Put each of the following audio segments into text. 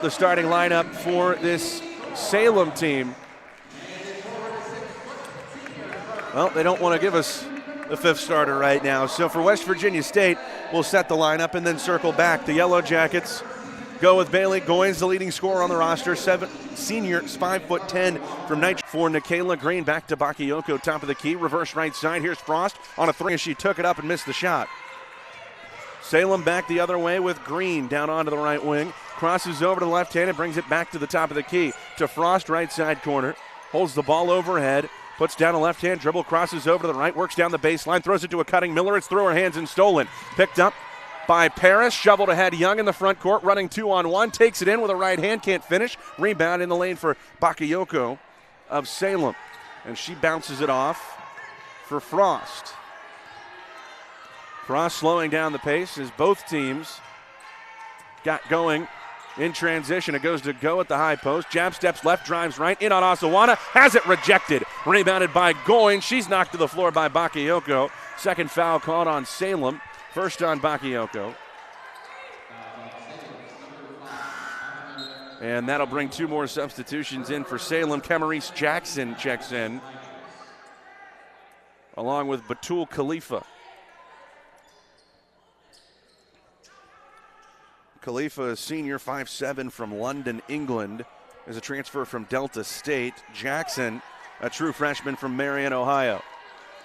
The starting lineup for this Salem team. Well, they don't want to give us the fifth starter right now. So for West Virginia State, we'll set the lineup and then circle back. The Yellowjackets go with Bailey Goins, the leading scorer on the roster, senior, 5'10" from Nigeria. For Nikayla Green, back to Bakayoko, top of the key, reverse right side. Here's Frost on a three as she took it up and missed the shot. Salem back the other way with Green down onto the right wing. Crosses over to the left hand and brings it back to the top of the key. To Frost, right side corner. Holds the ball overhead. Puts down a left hand dribble, crosses over to the right, works down the baseline, throws it to a cutting Miller. It's through her hands and stolen. Picked up by Paris. Shoveled ahead Young in the front court, running 2-on-1. Takes it in with a right hand, can't finish. Rebound in the lane for Bakayoko of Salem. And she bounces it off for Frost. Frost slowing down the pace as both teams got going in transition. It goes to Go at the high post. Jab steps left, drives right, in on Asawana. Has it rejected. Rebounded by Goins. She's knocked to the floor by Bakayoko. Second foul called on Salem. First on Bakayoko. And that'll bring two more substitutions in for Salem. Camarese Jackson checks in, along with Batul Khalifa. Khalifa, a senior, 5'7" from London, England, is a transfer from Delta State. Jackson, a true freshman from Marion, Ohio.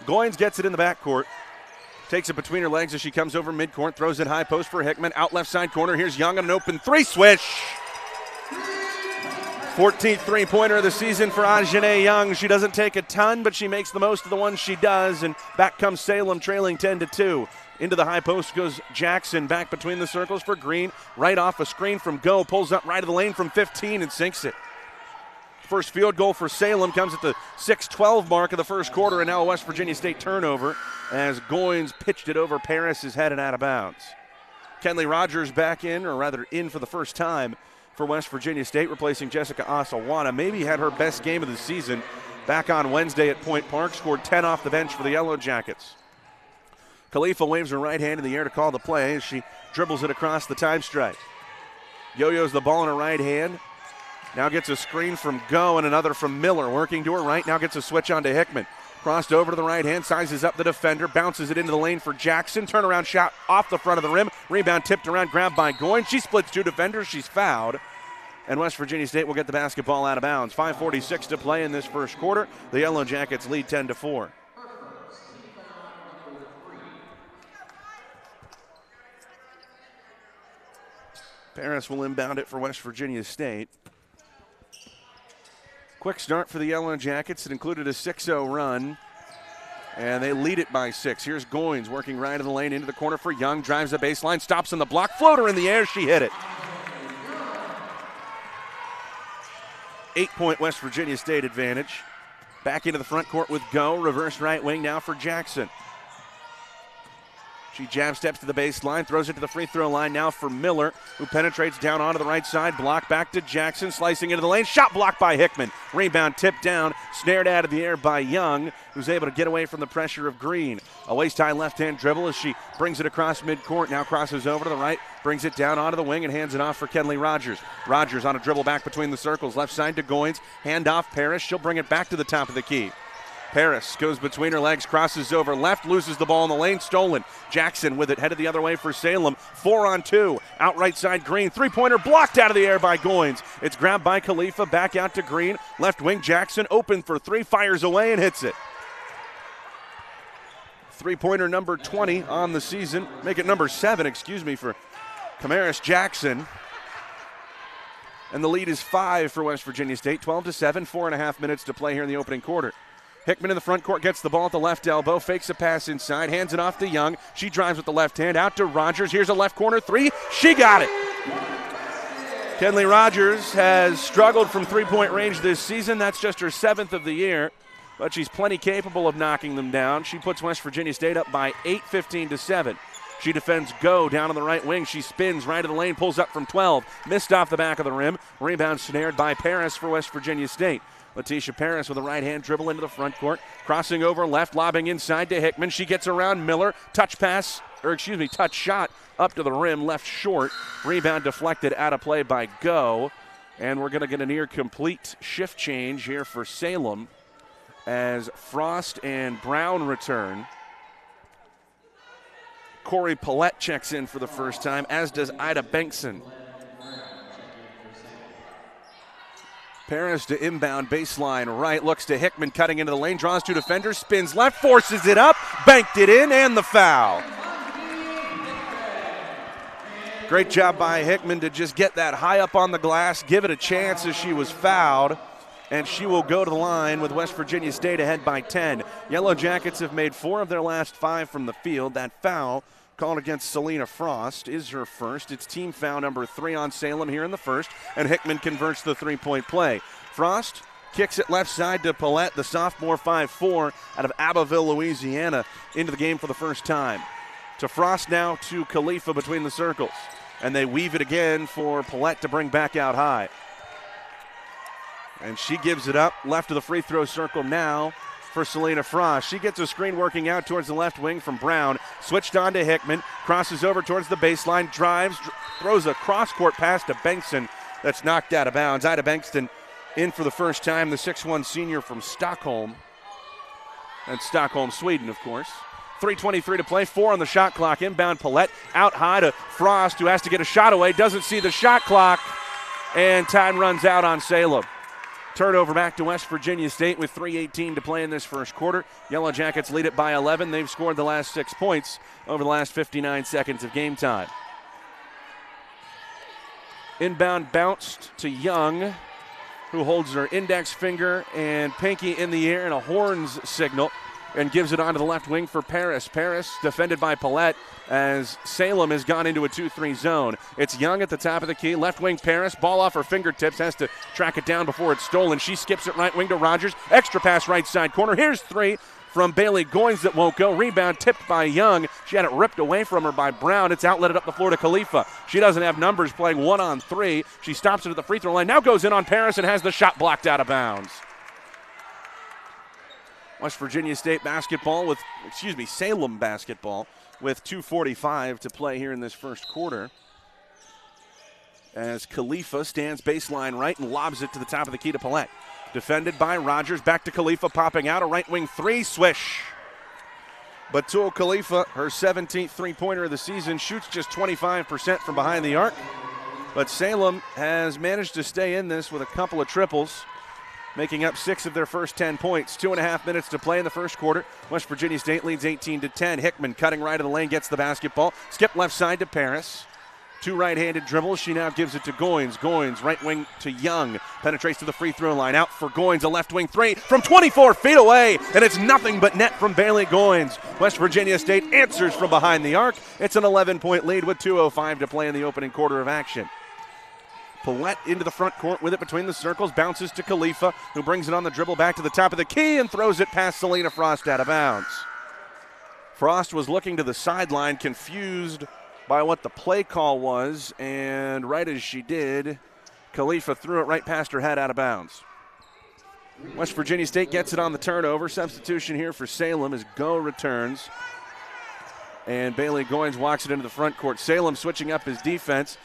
Goins gets it in the backcourt. Takes it between her legs as she comes over midcourt, throws it high post for Hickman. Out left side corner, here's Young on an open three, swish. 14th three-pointer of the season for Ajane Young. She doesn't take a ton, but she makes the most of the ones she does, and back comes Salem trailing 10-2. Into the high post goes Jackson, back between the circles for Green. Right off a screen from Go, pulls up right of the lane from 15 and sinks it. First field goal for Salem comes at the 6:12 mark of the first quarter, and now a West Virginia State turnover as Goins pitched it over Paris' head and out of bounds. Kenley Rogers back in, or rather in for the first time for West Virginia State, replacing Jessica Asawana. Maybe had her best game of the season back on Wednesday at Point Park, scored 10 off the bench for the Yellowjackets. Khalifa waves her right hand in the air to call the play as she dribbles it across the time stripe. Yo-yos the ball in her right hand. Now gets a screen from Go and another from Miller. Working to her right, now gets a switch on to Hickman. Crossed over to the right hand, sizes up the defender, bounces it into the lane for Jackson. Turnaround shot off the front of the rim. Rebound tipped around, grabbed by Goins. She splits two defenders, she's fouled. And West Virginia State will get the basketball out of bounds. 5:46 to play in this first quarter. The Yellowjackets lead 10-4. Paris will inbound it for West Virginia State. Quick start for the Yellowjackets. It included a 6-0 run, and they lead it by 6. Here's Goins working right in the lane into the corner for Young. Drives the baseline, stops on the block. Floater in the air, she hit it. 8-point West Virginia State advantage. Back into the front court with Go. Reverse right wing now for Jackson. She jab steps to the baseline, throws it to the free throw line now for Miller, who penetrates down onto the right side. Block back to Jackson, slicing into the lane. Shot blocked by Hickman. Rebound tipped down, snared out of the air by Young, who's able to get away from the pressure of Green. A waist-high left-hand dribble as she brings it across midcourt. Now crosses over to the right, brings it down onto the wing and hands it off for Kenley Rogers. Rogers on a dribble back between the circles. Left side to Goins. Hand off Paris. She'll bring it back to the top of the key. Paris goes between her legs, crosses over left, loses the ball in the lane, stolen. Jackson with it, headed the other way for Salem. 4-on-2, out right side Green. Three-pointer blocked out of the air by Goins. It's grabbed by Khalifa, back out to Green. Left wing Jackson, open for three, fires away and hits it. Three-pointer number 20 on the season. Make it number 7, for Camarese Jackson. And the lead is 5 for West Virginia State, 12-7, 4.5 minutes to play here in the opening quarter. Hickman in the front court gets the ball at the left elbow, fakes a pass inside, hands it off to Young. She drives with the left hand, out to Rogers. Here's a left corner three. She got it. Kenley Rogers has struggled from three-point range this season. That's just her 7th of the year, but she's plenty capable of knocking them down. She puts West Virginia State up by 8, 15-7. She defends Go down on the right wing. She spins right of the lane, pulls up from 12. Missed off the back of the rim. Rebound snared by Paris for West Virginia State. Letitia Paris with a right-hand dribble into the front court. Crossing over left, lobbing inside to Hickman. She gets around Miller. Touch pass touch shot up to the rim, left short. Rebound deflected out of play by Go. And we're going to get a near complete shift change here for Salem as Frost and Brown return. Corey Paulette checks in for the first time, as does Ida Bengtson. Paris to inbound baseline right, looks to Hickman cutting into the lane, draws two defenders, spins left, forces it up, banked it in, and the foul. Great job by Hickman to just get that high up on the glass, give it a chance as she was fouled, and she will go to the line with West Virginia State ahead by 10. Yellowjackets have made 4 of their last 5 from the field. That foul called against Selena Frost is her first. It's team foul number 3 on Salem here in the first, and Hickman converts the three-point play. Frost kicks it left side to Paulette, the sophomore 5'4", out of Abbeville, Louisiana, into the game for the first time. To Frost now to Khalifa between the circles. And they weave it again for Paulette to bring back out high. And she gives it up left of the free throw circle now for Selena Frost. She gets a screen working out towards the left wing from Brown. Switched on to Hickman. Crosses over towards the baseline. Drives, throws a cross-court pass to Bengtson that's knocked out of bounds. Ida Bengtson in for the first time, the 6'1 senior from Stockholm. And Stockholm, Sweden, of course. 3:23 to play, 4 on the shot clock. Inbound Paulette out high to Frost, who has to get a shot away, doesn't see the shot clock, and time runs out on Salem. Turnover back to West Virginia State with 3:18 to play in this first quarter. Yellowjackets lead it by 11. They've scored the last 6 points over the last 59 seconds of game time. Inbound bounced to Young, who holds her index finger and pinky in the air in a horns signal, and gives it onto the left wing for Paris. Paris defended by Paulette as Salem has gone into a 2-3 zone. It's Young at the top of the key. Left wing Paris, ball off her fingertips, has to track it down before it's stolen. She skips it right wing to Rogers. Extra pass right side corner. Here's 3 from Bailey Goins that won't go. Rebound tipped by Young. She had it ripped away from her by Brown. It's outletted up the floor to Khalifa. She doesn't have numbers playing 1-on-3. She stops it at the free throw line. Now goes in on Paris and has the shot blocked out of bounds. West Virginia State basketball Salem basketball with 2:45 to play here in this first quarter. As Khalifa stands baseline right and lobs it to the top of the key to Paulette. Defended by Rogers, back to Khalifa, popping out a right wing 3, swish. Batul Khalifa, her 17th three-pointer of the season, shoots just 25% from behind the arc. But Salem has managed to stay in this with a couple of triples, making up 6 of their first 10 points. 2.5 minutes to play in the first quarter. West Virginia State leads 18-10. Hickman cutting right of the lane, gets the basketball. Skip left side to Paris. 2 right-handed dribbles. She now gives it to Goins. Goins, right wing to Young. Penetrates to the free throw line. Out for Goins, a left wing 3 from 24 feet away. And it's nothing but net from Bailey Goins. West Virginia State answers from behind the arc. It's an 11-point lead with 2:05 to play in the opening quarter of action. Paulette into the front court with it between the circles, bounces to Khalifa, who brings it on the dribble back to the top of the key and throws it past Selena Frost out of bounds. Frost was looking to the sideline, confused by what the play call was, and right as she did, Khalifa threw it right past her head out of bounds. West Virginia State gets it on the turnover. Substitution here for Salem as Go returns. And Bailey Goins walks it into the front court. Salem switching up his defense.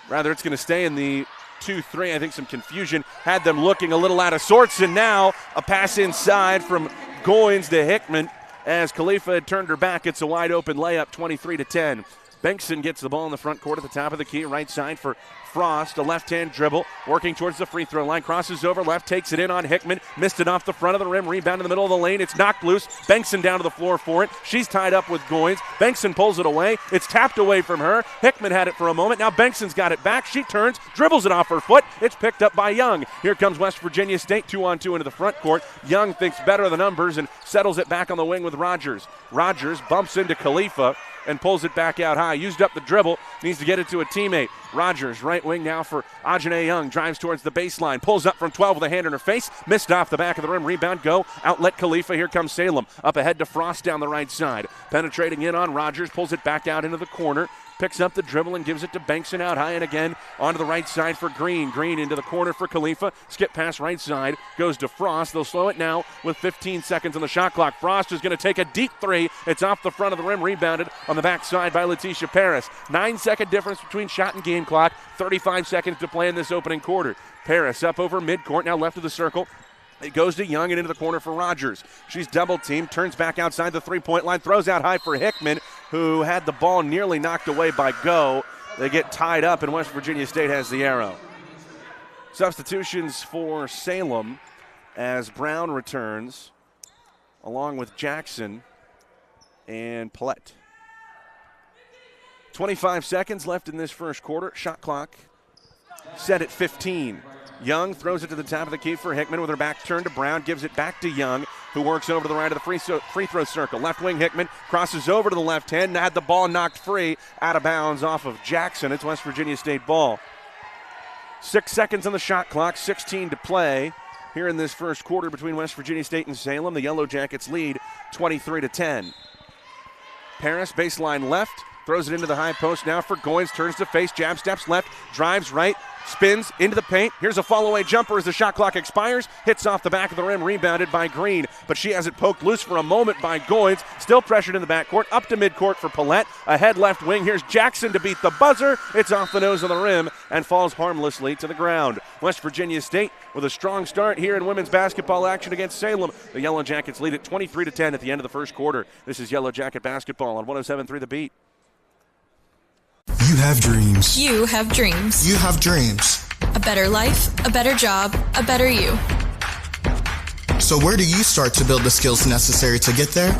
Rather, it's going to stay in the 2-3. I think some confusion had them looking a little out of sorts. And now a pass inside from Goins to Hickman. As Khalifa had turned her back, it's a wide open layup, 23-10. Bengtson gets the ball in the front court at the top of the key, right side for Frost, a left-hand dribble, working towards the free throw line, crosses over left, takes it in on Hickman, missed it off the front of the rim, rebound in the middle of the lane, it's knocked loose, Bengtson down to the floor for it, she's tied up with Goins, Bengtson pulls it away, it's tapped away from her, Hickman had it for a moment, now Bengtson's got it back, she turns, dribbles it off her foot, it's picked up by Young. Here comes West Virginia State, 2-on-2 into the front court, Young thinks better of the numbers and settles it back on the wing with Rogers. Rogers bumps into Khalifa and pulls it back out high. Used up the dribble, needs to get it to a teammate. Rogers, right wing now for Ajane Young, drives towards the baseline, pulls up from 12 with a hand in her face, missed off the back of the rim, rebound, Go, outlet Khalifa, here comes Salem, up ahead to Frost down the right side. Penetrating in on Rogers, pulls it back out into the corner picks up the dribble and gives it to Bankson out high and again onto the right side for Green. Green into the corner for Khalifa. Skip pass right side, goes to Frost. They'll slow it now with 15 seconds on the shot clock. Frost is going to take a deep three. It's off the front of the rim, rebounded on the backside by Letitia Paris. 9-second difference between shot and game clock. 35 seconds to play in this opening quarter. Paris up over midcourt, now left of the circle. It goes to Young and into the corner for Rogers. She's double-teamed, turns back outside the three-point line, throws out high for Hickman, who had the ball nearly knocked away by Go. They get tied up, and West Virginia State has the arrow. Substitutions for Salem as Brown returns, along with Jackson and Paulette. 25 seconds left in this first quarter. Shot clock set at 15. Young throws it to the top of the key for Hickman with her back turned to Brown, gives it back to Young, who works over to the right of the free throw circle. Left wing Hickman crosses over to the left hand and had the ball knocked free out of bounds off of Jackson. It's West Virginia State ball. 6 seconds on the shot clock, 16 to play here in this first quarter between West Virginia State and Salem. The Yellowjackets lead 23-10. Paris baseline left, throws it into the high post now for Goins, turns to face, jab steps left, drives right, spins into the paint. Here's a fall-away jumper as the shot clock expires. Hits off the back of the rim, rebounded by Green. But she has it poked loose for a moment by Goins. Still pressured in the backcourt. Up to midcourt for Paulette. Ahead left wing. Here's Jackson to beat the buzzer. It's off the nose of the rim and falls harmlessly to the ground. West Virginia State with a strong start here in women's basketball action against Salem. The Yellowjackets lead at 23-10 at the end of the first quarter. This is Yellowjacket basketball on 107.3 The Beat. You have dreams. You have dreams. You have dreams. A better life, a better job, a better you. So where do you start to build the skills necessary to get there?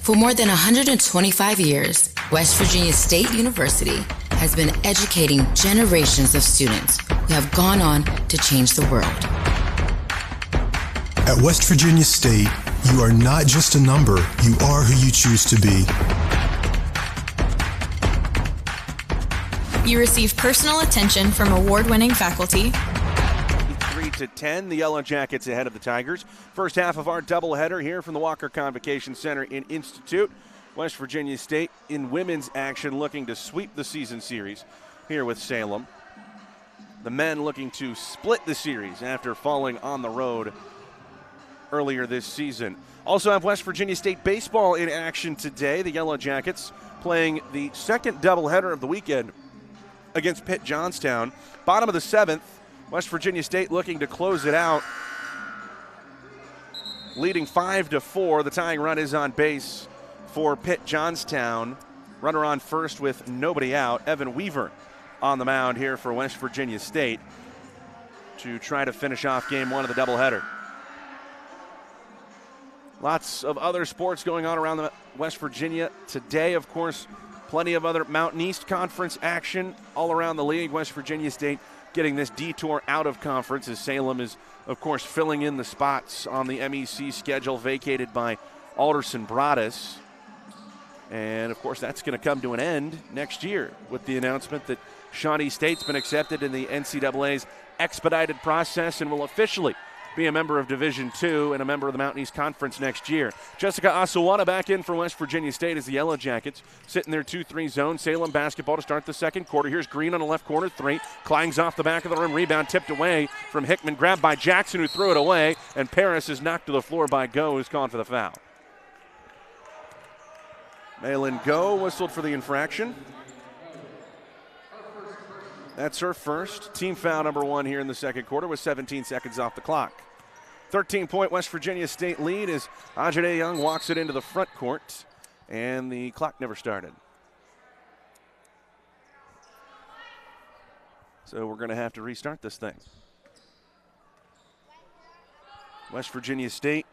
For more than 125 years, West Virginia State University has been educating generations of students who have gone on to change the world. At West Virginia State, you are not just a number, you are who you choose to be. You receive personal attention from award-winning faculty. 3-10, the Yellowjackets ahead of the Tigers. First half of our doubleheader here from the Walker Convocation Center in Institute. West Virginia State in women's action looking to sweep the season series here with Salem. The men looking to split the series after falling on the road earlier this season. Also have West Virginia State baseball in action today. The Yellowjackets playing the second doubleheader of the weekend against Pitt Johnstown. Bottom of the seventh, West Virginia State looking to close it out, leading 5-4. The tying run is on base for Pitt Johnstown. Runner on first with nobody out. Evan Weaver on the mound here for West Virginia State to try to finish off game one of the doubleheader. Lots of other sports going on around the West Virginia today. Of course, plenty of other Mountain East Conference action all around the league. West Virginia State getting this detour out of conference as Salem is, of course, filling in the spots on the MEC schedule vacated by Alderson Broaddus. And, of course, that's going to come to an end next year with the announcement that Shawnee State's been accepted in the NCAA's expedited process and will officially be a member of Division II and a member of the Mountain East Conference next year. Jessica Asawana back in for West Virginia State as the Yellowjackets sit in their 2-3 zone. Salem basketball to start the second quarter. Here's Green on the left corner, three. Climbs off the back of the rim, rebound tipped away from Hickman, grabbed by Jackson who threw it away, and Paris is knocked to the floor by Go, who's gone for the foul. Malin Go whistled for the infraction. That's her first. Team foul number one here in the second quarter with 17 seconds off the clock. 13-point West Virginia State lead as Ajane Young walks it into the front court, and the clock never started. So we're going to have to restart this thing. West Virginia State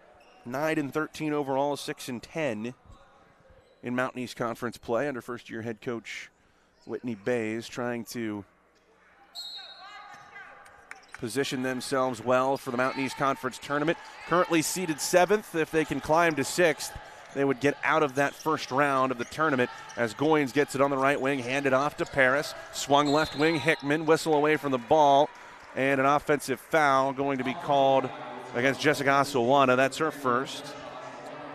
9-13 overall, 6-10 in Mountain East Conference play under first-year head coach Whitney Bays, trying to position themselves well for the Mountain East Conference tournament. Currently seeded 7th. If they can climb to 6th, they would get out of that first round of the tournament as Goins gets it on the right wing, handed off to Paris. Swung left wing, Hickman, whistle away from the ball, and an offensive foul going to be called against Jessica Asawana. That's her first.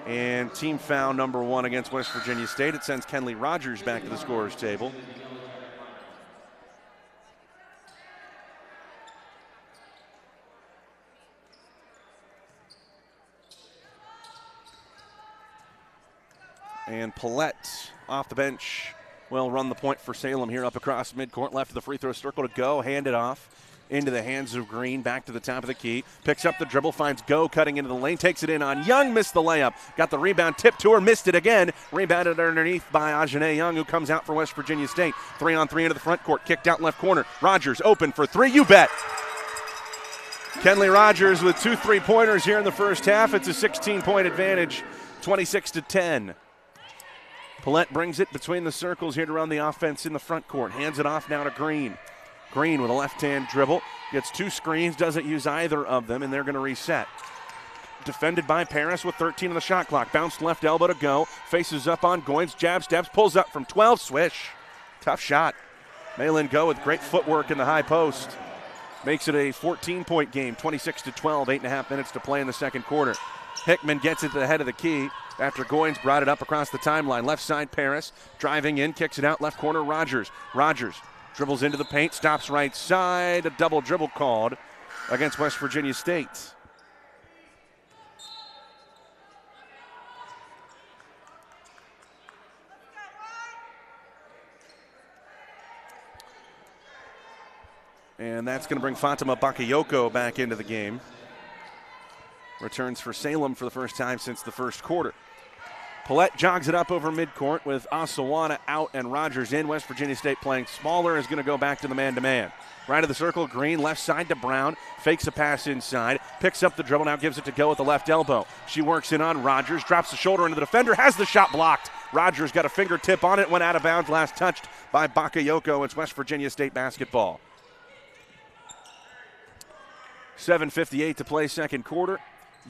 And team foul number 1 against West Virginia State. It sends Kenley Rogers back to the scorer's table. And Paulette off the bench will run the point for Salem here up across midcourt. Left of the free throw circle to Go. Hand it off into the hands of Green. Back to the top of the key. Picks up the dribble. Finds Go cutting into the lane. Takes it in on Young. Missed the layup. Got the rebound. Tipped to her. Missed it again. Rebounded underneath by Ajane Young, who comes out for West Virginia State. 3-on-3 into the front court. Kicked out left corner. Rogers open for 3. You bet. Kenley Rogers with 2 3-pointers here in the first half. It's a 16-point advantage. 26-10. Paulette brings it between the circles here to run the offense in the front court. Hands it off now to Green. Green with a left-hand dribble. Gets 2 screens, doesn't use either of them, and they're going to reset. Defended by Paris with 13 on the shot clock. Bounced left elbow to Go. Faces up on Goins. Jab steps. Pulls up from 12. Swish. Tough shot. Malin Go with great footwork in the high post. Makes it a 14-point game. 26-12. 8.5 minutes to play in the second quarter. Hickman gets it to the head of the key after Goins brought it up across the timeline. Left side, Paris driving in, kicks it out left corner, Rogers. Rogers dribbles into the paint, stops right side. A double dribble called against West Virginia State. And that's going to bring Fatima Bakayoko back into the game. Returns for Salem for the first time since the first quarter. Paulette jogs it up over midcourt with Asawana out and Rogers in. West Virginia State playing smaller is going to go back to the man-to-man. Right of the circle, Green, left side to Brown. Fakes a pass inside. Picks up the dribble, now gives it to Go with the left elbow. She works in on Rogers, drops the shoulder into the defender, has the shot blocked. Rogers got a fingertip on it, went out of bounds, last touched by Bakayoko. It's West Virginia State basketball. 7:58 to play second quarter.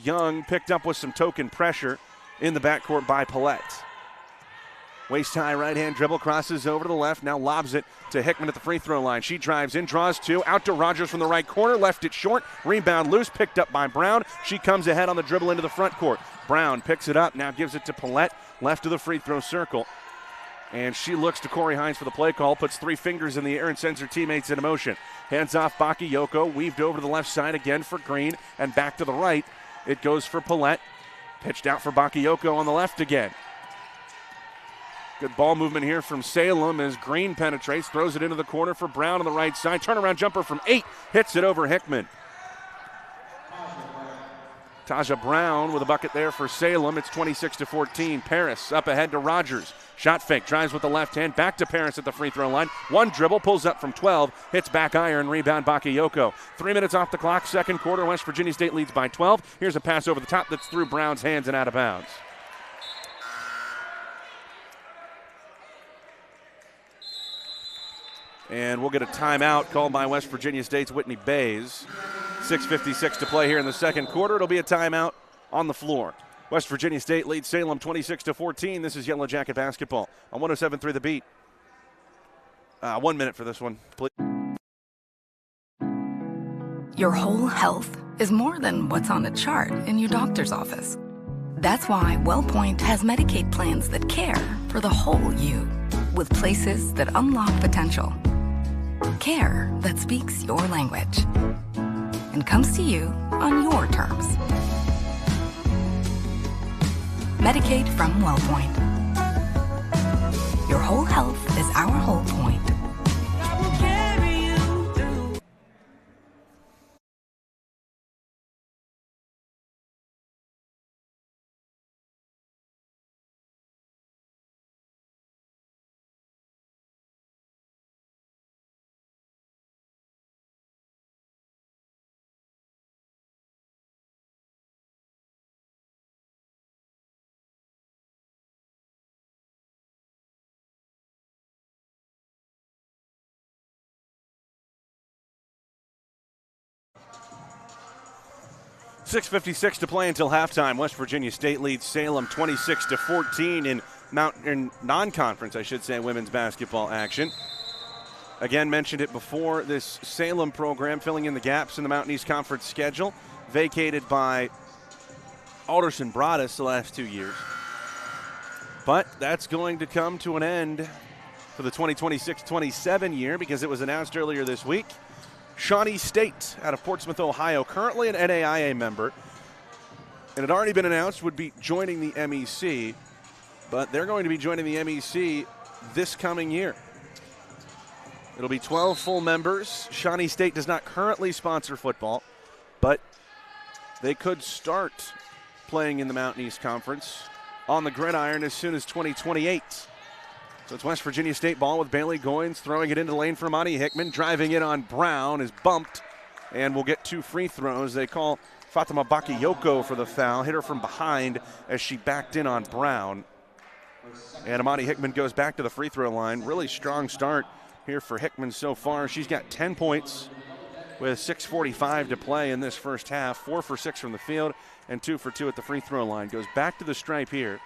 Young picked up with some token pressure in the backcourt by Paulette. Waist-high right-hand dribble, crosses over to the left, now lobs it to Hickman at the free throw line. She drives in, draws 2, out to Rogers from the right corner, left it short, rebound loose, picked up by Brown. She comes ahead on the dribble into the front court. Brown picks it up, now gives it to Paulette, left of the free throw circle. And she looks to Corey Hines for the play call, puts 3 fingers in the air and sends her teammates into motion. Hands off Bakayoko, weaved over to the left side again for Green, and back to the right. It goes for Paulette. Pitched out for Bakayoko on the left again. Good ball movement here from Salem as Green penetrates, throws it into the corner for Brown on the right side. Turnaround jumper from 8, hits it over Hickman. Taja Brown with a bucket there for Salem. It's 26-14. Paris up ahead to Rogers. Shot fake, drives with the left hand, back to Paris at the free throw line. 1 dribble, pulls up from 12, hits back iron, rebound Bakayoko. 3 minutes off the clock, second quarter. West Virginia State leads by 12. Here's a pass over the top that's through Brown's hands and out of bounds. And we'll get a timeout called by West Virginia State's Whitney Bays. 6:56 to play here in the second quarter. It'll be a timeout on the floor. West Virginia State leads Salem 26-14. This is Yellow Jacket basketball on 107.3 The Beat. 1 minute for this one, please. Your whole health is more than what's on a chart in your doctor's office. That's why WellPoint has Medicaid plans that care for the whole you, with places that unlock potential. Care that speaks your language and comes to you on your terms. Medicaid from WellPoint. Your whole health is our whole point. I will carry you through. .56 to play until halftime. West Virginia State leads Salem 26-14 in non-conference, I should say, women's basketball action. Again, mentioned it before, this Salem program filling in the gaps in the Mountain East Conference schedule, vacated by Alderson Broadus the last 2 years. But that's going to come to an end for the 2026-27 year because it was announced earlier this week. Shawnee State out of Portsmouth, Ohio, currently an NAIA member, and had already been announced would be joining the MEC, but they're going to be joining the MEC this coming year. It'll be 12 full members. Shawnee State does not currently sponsor football, but they could start playing in the Mountain East Conference on the gridiron as soon as 2028. So it's West Virginia State ball with Bailey Goins throwing it into the lane for Monty Hickman. Driving it on Brown is bumped and will get 2 free throws. They call Fatima Bakayoko for the foul. Hit her from behind as she backed in on Brown. And Amani Hickman goes back to the free throw line. Really strong start here for Hickman so far. She's got 10 points with 6:45 to play in this first half. 4 for 6 from the field and 2 for 2 at the free throw line. Goes back to the stripe here.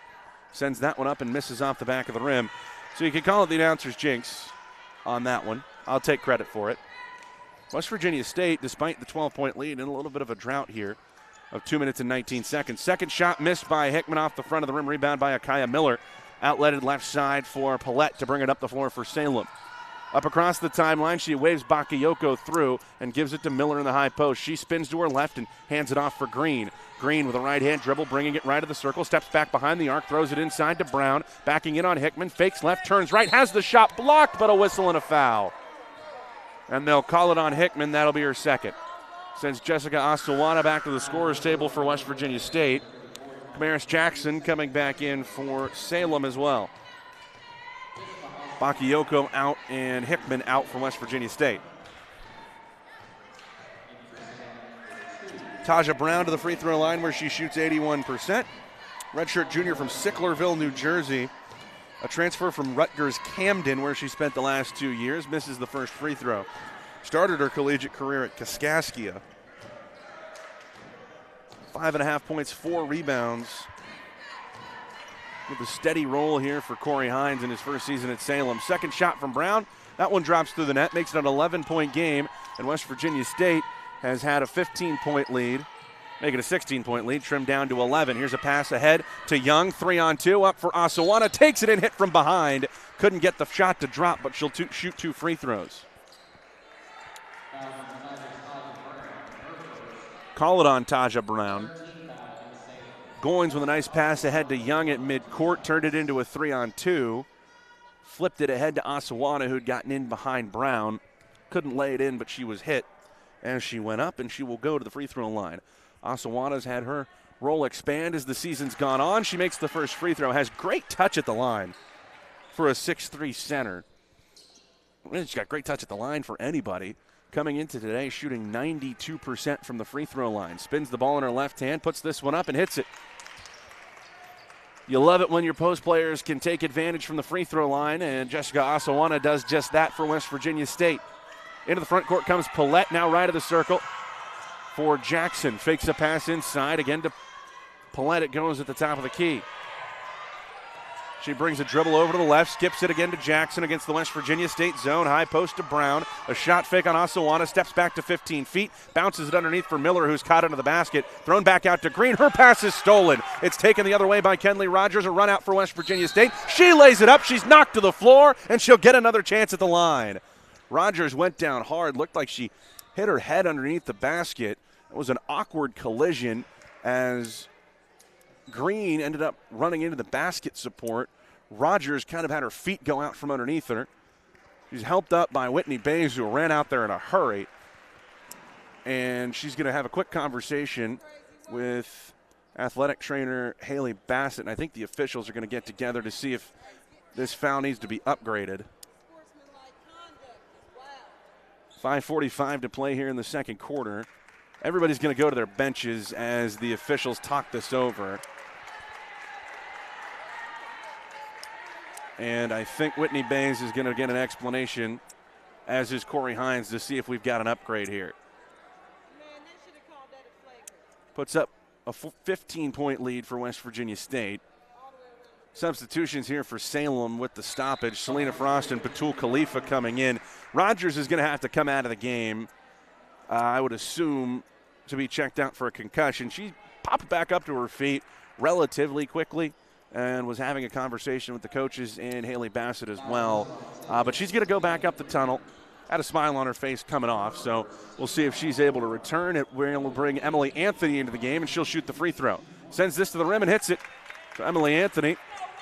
Sends that one up and misses off the back of the rim. So you could call it the announcer's jinx on that one. I'll take credit for it. West Virginia State, despite the 12-point lead, in a little bit of a drought here of 2 minutes and 19 seconds. Second shot missed by Hickman off the front of the rim. Rebound by Akaya Miller. Outletted left side for Paulette to bring it up the floor for Salem. Up across the timeline, she waves Bakayoko through and gives it to Miller in the high post. She spins to her left and hands it off for Green. Green with a right-hand dribble, bringing it right to the circle, steps back behind the arc, throws it inside to Brown, backing in on Hickman, fakes left, turns right, has the shot blocked, but a whistle and a foul. And they'll call it on Hickman. That'll be her second. Sends Jessica Asawana back to the scorer's table for West Virginia State. Camaris Jackson coming back in for Salem as well. Bakayoko out and Hickman out for West Virginia State. Taja Brown to the free throw line where she shoots 81%. Redshirt junior from Sicklerville, New Jersey. A transfer from Rutgers Camden where she spent the last 2 years. Misses the first free throw. Started her collegiate career at Kaskaskia. 5.5 points, 4 rebounds. With a steady roll here for Corey Hines in his first season at Salem. Second shot from Brown. That one drops through the net, makes it an 11-point game. And West Virginia State has had a 15-point lead, make it a 16-point lead, trimmed down to 11. Here's a pass ahead to Young, 3-on-2, up for Asawana, takes it and hit from behind. Couldn't get the shot to drop, but she'll shoot 2 free throws. Call it on Taja Brown. Goins with a nice pass ahead to Young at midcourt, turned it into a 3-on-2. Flipped it ahead to Asawana, who'd gotten in behind Brown. Couldn't lay it in, but she was hit as she went up, and she will go to the free throw line. Asawana's had her role expand as the season's gone on. She makes the first free throw, has great touch at the line for a 6'3 center. She's got great touch at the line for anybody. Coming into today, shooting 92% from the free throw line. Spins the ball in her left hand, puts this one up and hits it. You love it when your post players can take advantage from the free throw line, and Jessica Asawana does just that for West Virginia State. Into the front court comes Paulette, now right of the circle for Jackson. Fakes a pass inside, again to Paulette. It goes at the top of the key. She brings a dribble over to the left, skips it again to Jackson against the West Virginia State zone. High post to Brown. A shot fake on Asawana, steps back to 15 feet, bounces it underneath for Miller, who's caught into the basket. Thrown back out to Green. Her pass is stolen. It's taken the other way by Kenley Rogers. A run out for West Virginia State. She lays it up. She's knocked to the floor, and she'll get another chance at the line. Rogers went down hard. Looked like she hit her head underneath the basket. It was an awkward collision as Green ended up running into the basket support. Rogers kind of had her feet go out from underneath her. She's helped up by Whitney Bays, who ran out there in a hurry. And she's going to have a quick conversation with athletic trainer Haley Bassett. And I think the officials are going to get together to see if this foul needs to be upgraded. 5:45 to play here in the second quarter. Everybody's going to go to their benches as the officials talk this over. And I think Whitney Bays is going to get an explanation, as is Corey Hines, to see if we've got an upgrade here. Puts up a 15-point lead for West Virginia State. Substitutions here for Salem with the stoppage. Selena Frost and Batul Khalifa coming in. Rogers is going to have to come out of the game, I would assume, to be checked out for a concussion. She popped back up to her feet relatively quickly and was having a conversation with the coaches and Haley Bassett as well. But she's going to go back up the tunnel. Had a smile on her face coming off, so we'll see if she's able to return. We're able to bring Emily Anthony into the game, and she'll shoot the free throw. Sends this to the rim and hits it. So Emily Anthony,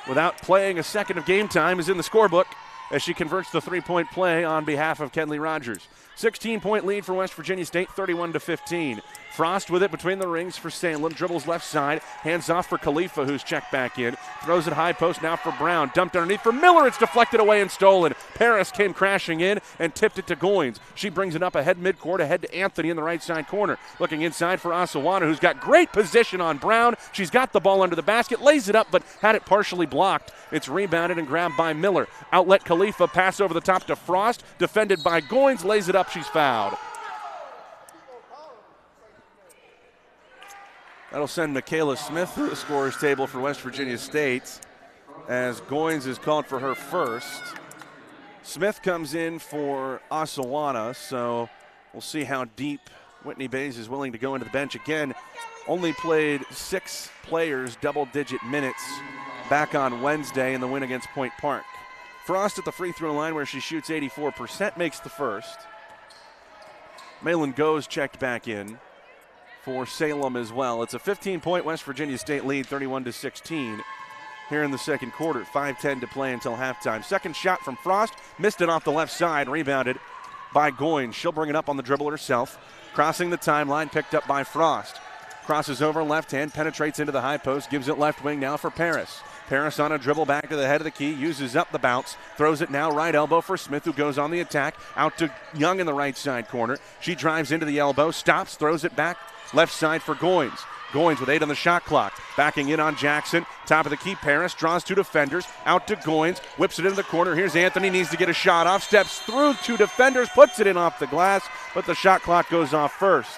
without playing a second of game time, is in the scorebook as she converts the three-point play on behalf of Kenley Rogers. 16-point lead for West Virginia State, 31-15. Frost with it between the rings for Salem. Dribbles left side. Hands off for Khalifa, who's checked back in. Throws it high post now for Brown. Dumped underneath for Miller. It's deflected away and stolen. Paris came crashing in and tipped it to Goins. She brings it up ahead midcourt, ahead to Anthony in the right side corner. Looking inside for Asawana, who's got great position on Brown. She's got the ball under the basket. Lays it up, but had it partially blocked. It's rebounded and grabbed by Miller. Outlet Khalifa. Pass over the top to Frost. Defended by Goins. Lays it up. She's fouled. That'll send Michaela Smith through the scorer's table for West Virginia State as Goins is called for her first. Smith comes in for Asawana, so we'll see how deep Whitney Bays is willing to go into the bench. Again, only played 6 players double-digit minutes back on Wednesday in the win against Point Park. Frost at the free throw line where she shoots 84%, makes the first. Malin Goes checked back in for Salem as well. It's a 15-point West Virginia State lead, 31-16 here in the second quarter. 5:10 to play until halftime. Second shot from Frost, missed it off the left side, rebounded by Goins. She'll bring it up on the dribble herself. Crossing the timeline, picked up by Frost. Crosses over left hand, penetrates into the high post, gives it left wing now for Paris. Paris on a dribble back to the head of the key, uses up the bounce, throws it now right elbow for Smith, who goes on the attack, out to Young in the right side corner. She drives into the elbow, stops, throws it back, left side for Goins. Goins with 8 on the shot clock, backing in on Jackson, top of the key, Paris draws 2 defenders, out to Goins, whips it into the corner. Here's Anthony, needs to get a shot off, steps through 2 defenders, puts it in off the glass, but the shot clock goes off first.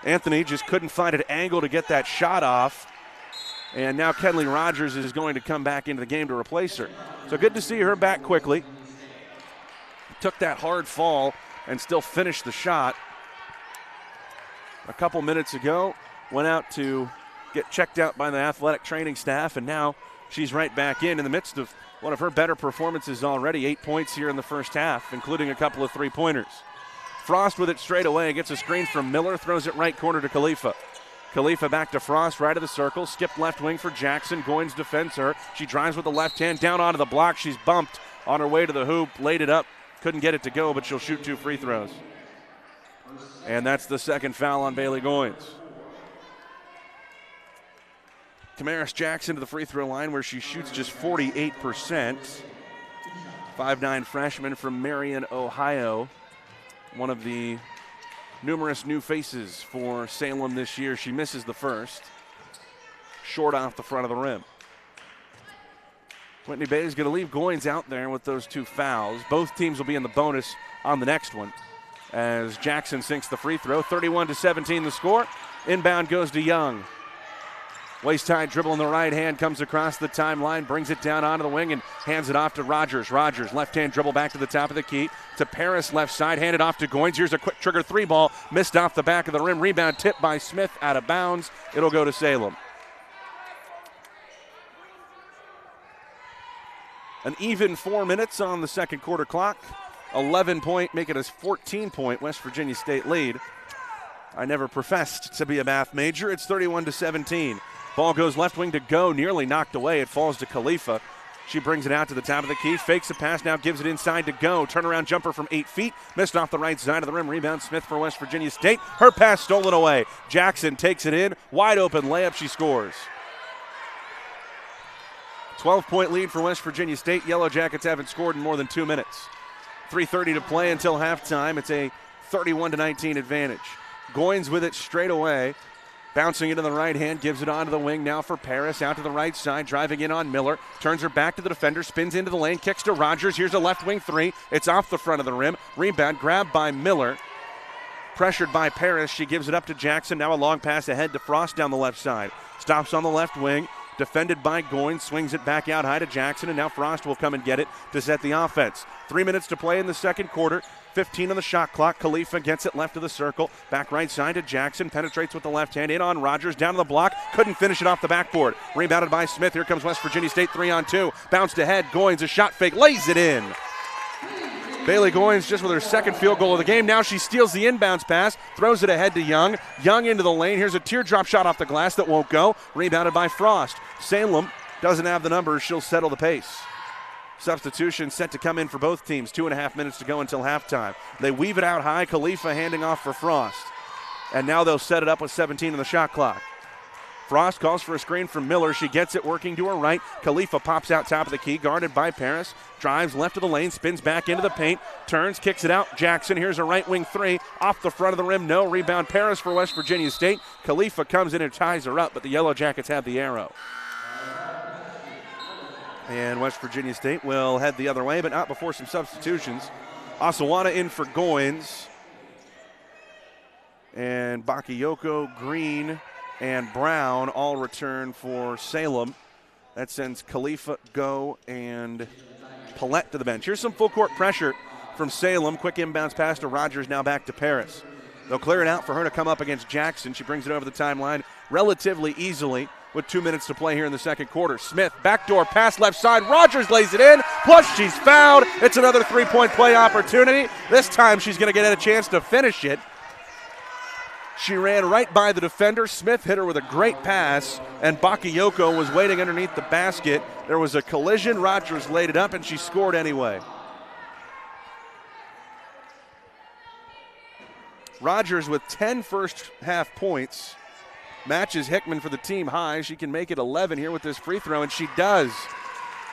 Anthony just couldn't find an angle to get that shot off. And now Kenley Rogers is going to come back into the game to replace her. So good to see her back quickly. Took that hard fall and still finished the shot. A couple minutes ago, went out to get checked out by the athletic training staff, and now she's right back in the midst of one of her better performances already. 8 points here in the first half, including a couple of three-pointers. Frost with it straight away, gets a screen from Miller, throws it right corner to Khalifa. Khalifa back to Frost, right of the circle, skipped left wing for Jackson. Goins defends her. She drives with the left hand, down onto the block. She's bumped on her way to the hoop, laid it up, couldn't get it to go, but she'll shoot 2 free throws. And that's the second foul on Bailey Goins. Camaris Jackson to the free throw line where she shoots just 48%. 5'9" freshman from Marion, Ohio. One of the numerous new faces for Salem this year. She misses the first. Short off the front of the rim. Whitney Bay is going to leave Goins out there with those 2 fouls. Both teams will be in the bonus on the next one as Jackson sinks the free throw. 31-17 the score. Inbound goes to Young. Waist-high dribble in the right hand, comes across the timeline, brings it down onto the wing and hands it off to Rogers. Rogers, left-hand dribble back to the top of the key. To Paris, left side, handed off to Goins. Here's a quick trigger 3 ball, missed off the back of the rim. Rebound tipped by Smith, out of bounds. It'll go to Salem. An even 4 minutes on the second quarter clock. 11-point, make it a 14-point West Virginia State lead. I never professed to be a math major. It's 31-17. Ball goes left wing to Go, nearly knocked away. It falls to Khalifa. She brings it out to the top of the key, fakes a pass, now gives it inside to Go. Turnaround jumper from 8 feet, missed off the right side of the rim. Rebound Smith for West Virginia State. Her pass stolen away. Jackson takes it in, wide open layup, she scores. 12-point lead for West Virginia State. Yellowjackets haven't scored in more than 2 minutes. 3:30 to play until halftime. It's a 31-19 advantage. Goins with it straight away. Bouncing into the right hand, gives it onto the wing now for Paris, out to the right side, driving in on Miller, turns her back to the defender, spins into the lane, kicks to Rogers. Here's a left wing 3. It's off the front of the rim. Rebound grabbed by Miller. Pressured by Paris, she gives it up to Jackson. Now a long pass ahead to Frost down the left side. Stops on the left wing, defended by Goins, swings it back out high to Jackson, and now Frost will come and get it to set the offense. 3 minutes to play in the second quarter. 15 on the shot clock. Khalifa gets it left of the circle. Back right side to Jackson. Penetrates with the left hand. In on Rogers. Down to the block. Couldn't finish it off the backboard. Rebounded by Smith. Here comes West Virginia State 3-on-2. Bounced ahead. Goins, a shot fake. Lays it in. Bailey Goins just with her second field goal of the game. Now she steals the inbounds pass. Throws it ahead to Young. Young into the lane. Here's a teardrop shot off the glass that won't go. Rebounded by Frost. Salem doesn't have the numbers. She'll settle the pace. Substitution set to come in for both teams. 2.5 minutes to go until halftime. They weave it out high. Khalifa handing off for Frost. And now they'll set it up with 17 on the shot clock. Frost calls for a screen from Miller. She gets it working to her right. Khalifa pops out top of the key, guarded by Paris. Drives left of the lane, spins back into the paint, turns, kicks it out. Jackson, here's a right wing three. Off the front of the rim, no. Rebound Paris for West Virginia State. Khalifa comes in and ties her up, but the Yellowjackets have the arrow. And West Virginia State will head the other way, but not before some substitutions. Osawana in for Goins. And Bakayoko, Green, and Brown all return for Salem. That sends Khalifa, Go, and Paulette to the bench. Here's some full court pressure from Salem. Quick inbounds pass to Rogers, now back to Paris. They'll clear it out for her to come up against Jackson. She brings it over the timeline relatively easily with 2 minutes to play here in the second quarter. Smith, backdoor pass left side. Rogers lays it in, plus she's fouled. It's another three-point play opportunity. This time she's going to get a chance to finish it. She ran right by the defender. Smith hit her with a great pass, and Bakayoko was waiting underneath the basket. There was a collision. Rogers laid it up, and she scored anyway. Rogers with 10 first half points. Matches Hickman for the team high. She can make it 11 here with this free throw, and she does.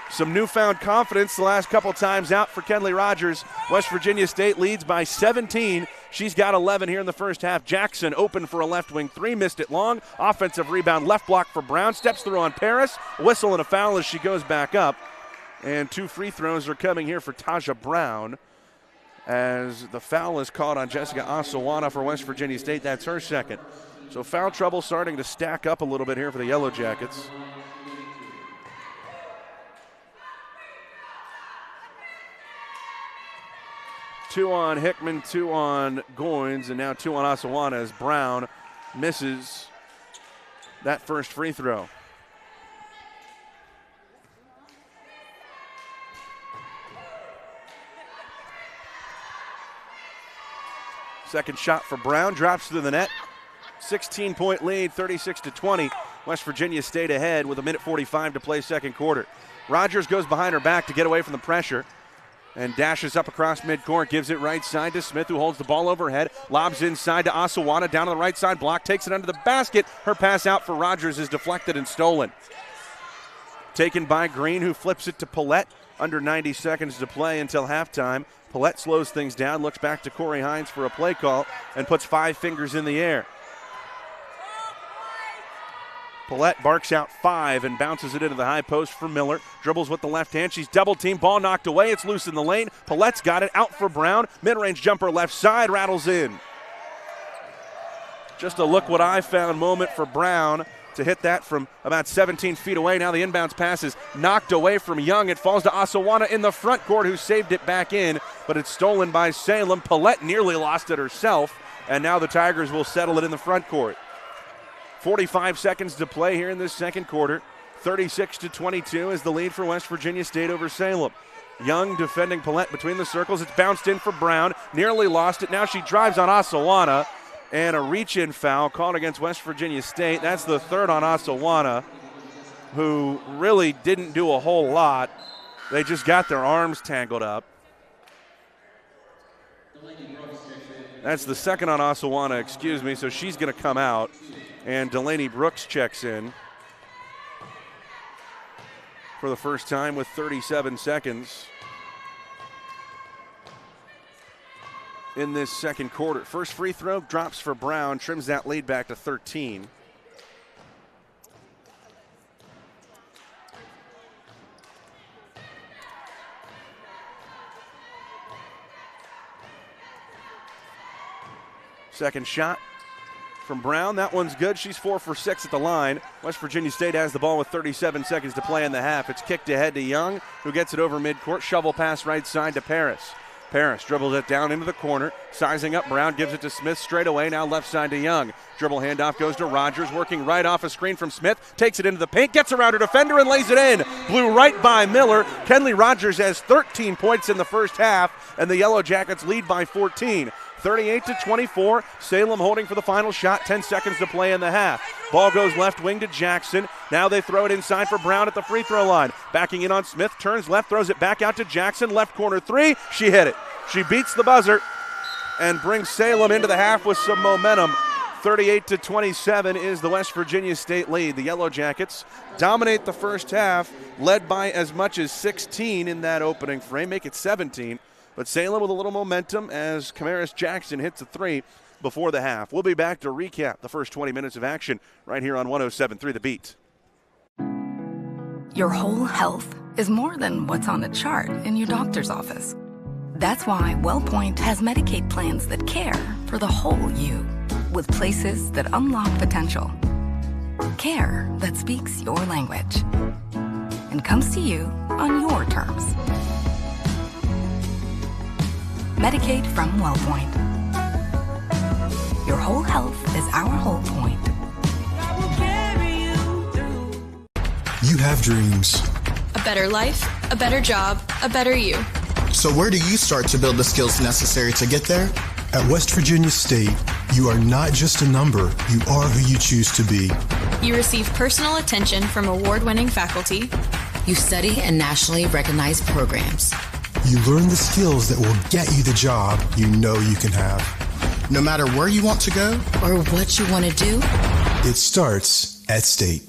Some newfound confidence the last couple times out for Kenley Rogers. West Virginia State leads by 17. She's got 11 here in the first half. Jackson open for a left wing three, missed it long. Offensive rebound, left block for Brown. Steps through on Paris. Whistle and a foul as she goes back up. And 2 free throws are coming here for Taja Brown, as the foul is caught on Jessica Osawana for West Virginia State. That's her second. So foul trouble starting to stack up a little bit here for the Yellowjackets. Two on Hickman, 2 on Goins, and now 2 on Osawana as Brown misses that first free throw. Second shot for Brown, drops through the net. 16-point lead, 36-20. West Virginia State ahead with 1:45 to play second quarter. Rogers goes behind her back to get away from the pressure and dashes up across midcourt, gives it right side to Smith, who holds the ball overhead, lobs inside to Osawana, down to the right side block, takes it under the basket. Her pass out for Rogers is deflected and stolen. Taken by Green, who flips it to Paulette. Under 90 seconds to play until halftime. Paulette slows things down, looks back to Corey Hines for a play call, and puts 5 fingers in the air. Paulette barks out 5 and bounces it into the high post for Miller. Dribbles with the left hand. She's double teamed. Ball knocked away. It's loose in the lane. Paulette's got it out for Brown. Mid-range jumper left side. Rattles in. Just a look what I found moment for Brown to hit that from about 17 feet away. Now the inbounds pass is knocked away from Young. It falls to Osawana in the front court, who saved it back in, but it's stolen by Salem. Paulette nearly lost it herself, and now the Tigers will settle it in the front court. 45 seconds to play here in this second quarter. 36-22 is the lead for West Virginia State over Salem. Young defending Paulette between the circles. It's bounced in for Brown. Nearly lost it. Now she drives on Osawana. And a reach-in foul called against West Virginia State. That's the third on Osawana, who really didn't do a whole lot. They just got their arms tangled up. That's the second on Osawana, excuse me, so she's going to come out. And Delaney Brooks checks in for the first time with 37 seconds in this second quarter. First free throw drops for Brown, trims that lead back to 13. Second shot from Brown. That one's good. She's 4 for 6 at the line. West Virginia State has the ball with 37 seconds to play in the half. It's kicked ahead to Young, who gets it over midcourt. Shovel pass right side to Paris. Paris dribbles it down into the corner, sizing up Brown, gives it to Smith straight away, now left side to Young. Dribble handoff goes to Rogers, working right off a screen from Smith, takes it into the paint, gets around her defender and lays it in. Blew right by Miller. Kenley Rogers has 13 points in the first half, and the Yellowjackets lead by 14. 38-24, Salem holding for the final shot, 10 seconds to play in the half. Ball goes left wing to Jackson. Now they throw it inside for Brown at the free throw line. Backing in on Smith, turns left, throws it back out to Jackson. Left corner three, she hit it. She beats the buzzer and brings Salem into the half with some momentum. 38-27 is the West Virginia State lead. The Yellowjackets dominate the first half, led by as much as 16 in that opening frame, make it 17. But Salem with a little momentum as Camaris Jackson hits a three before the half. We'll be back to recap the first 20 minutes of action right here on 107.3 The Beat. Your whole health is more than what's on a chart in your doctor's office. That's why WellPoint has Medicaid plans that care for the whole you, with places that unlock potential. Care that speaks your language and comes to you on your terms. Medicaid from WellPoint. Your whole health is our whole point. I will carry you through. You have dreams. A better life, a better job, a better you. So where do you start to build the skills necessary to get there? At West Virginia State, you are not just a number, you are who you choose to be. You receive personal attention from award-winning faculty. You study in nationally recognized programs. You learn the skills that will get you the job you know you can have. No matter where you want to go, Or what you want to do, It starts at State.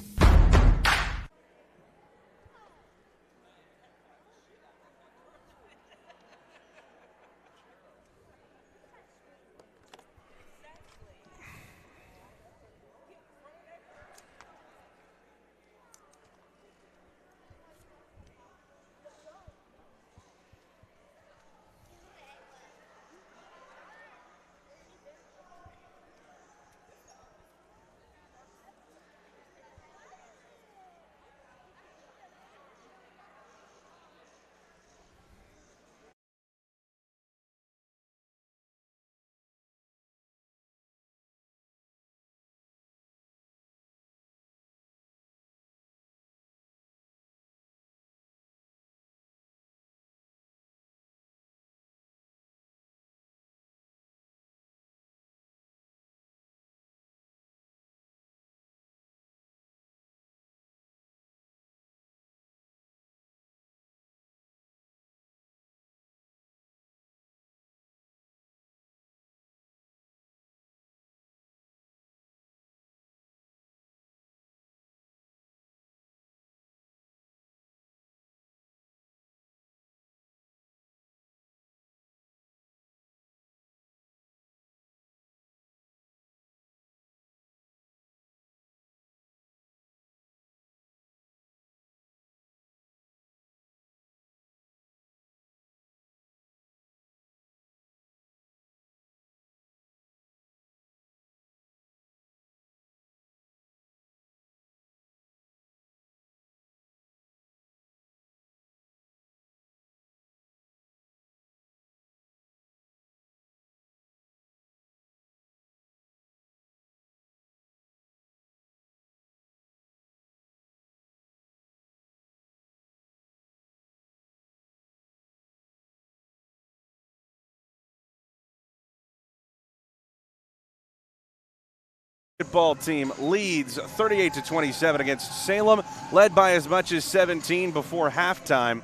Basketball team leads 38-27 against Salem, led by as much as 17 before halftime.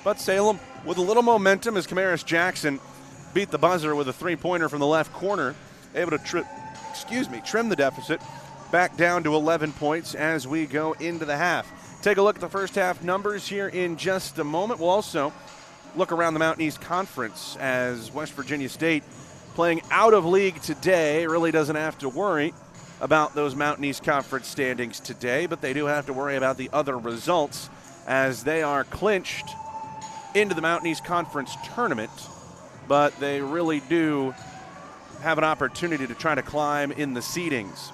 But Salem with a little momentum as Camaris Jackson beat the buzzer with a three-pointer from the left corner, able to trim the deficit back down to 11 points as we go into the half. Take a look at the first half numbers here in just a moment. We'll also look around the Mountain East Conference as West Virginia State, playing out of league today, really doesn't have to worry about those Mountain East Conference standings today, but they do have to worry about the other results as they are clinched into the Mountain East Conference tournament, but they really do have an opportunity to try to climb in the seedings.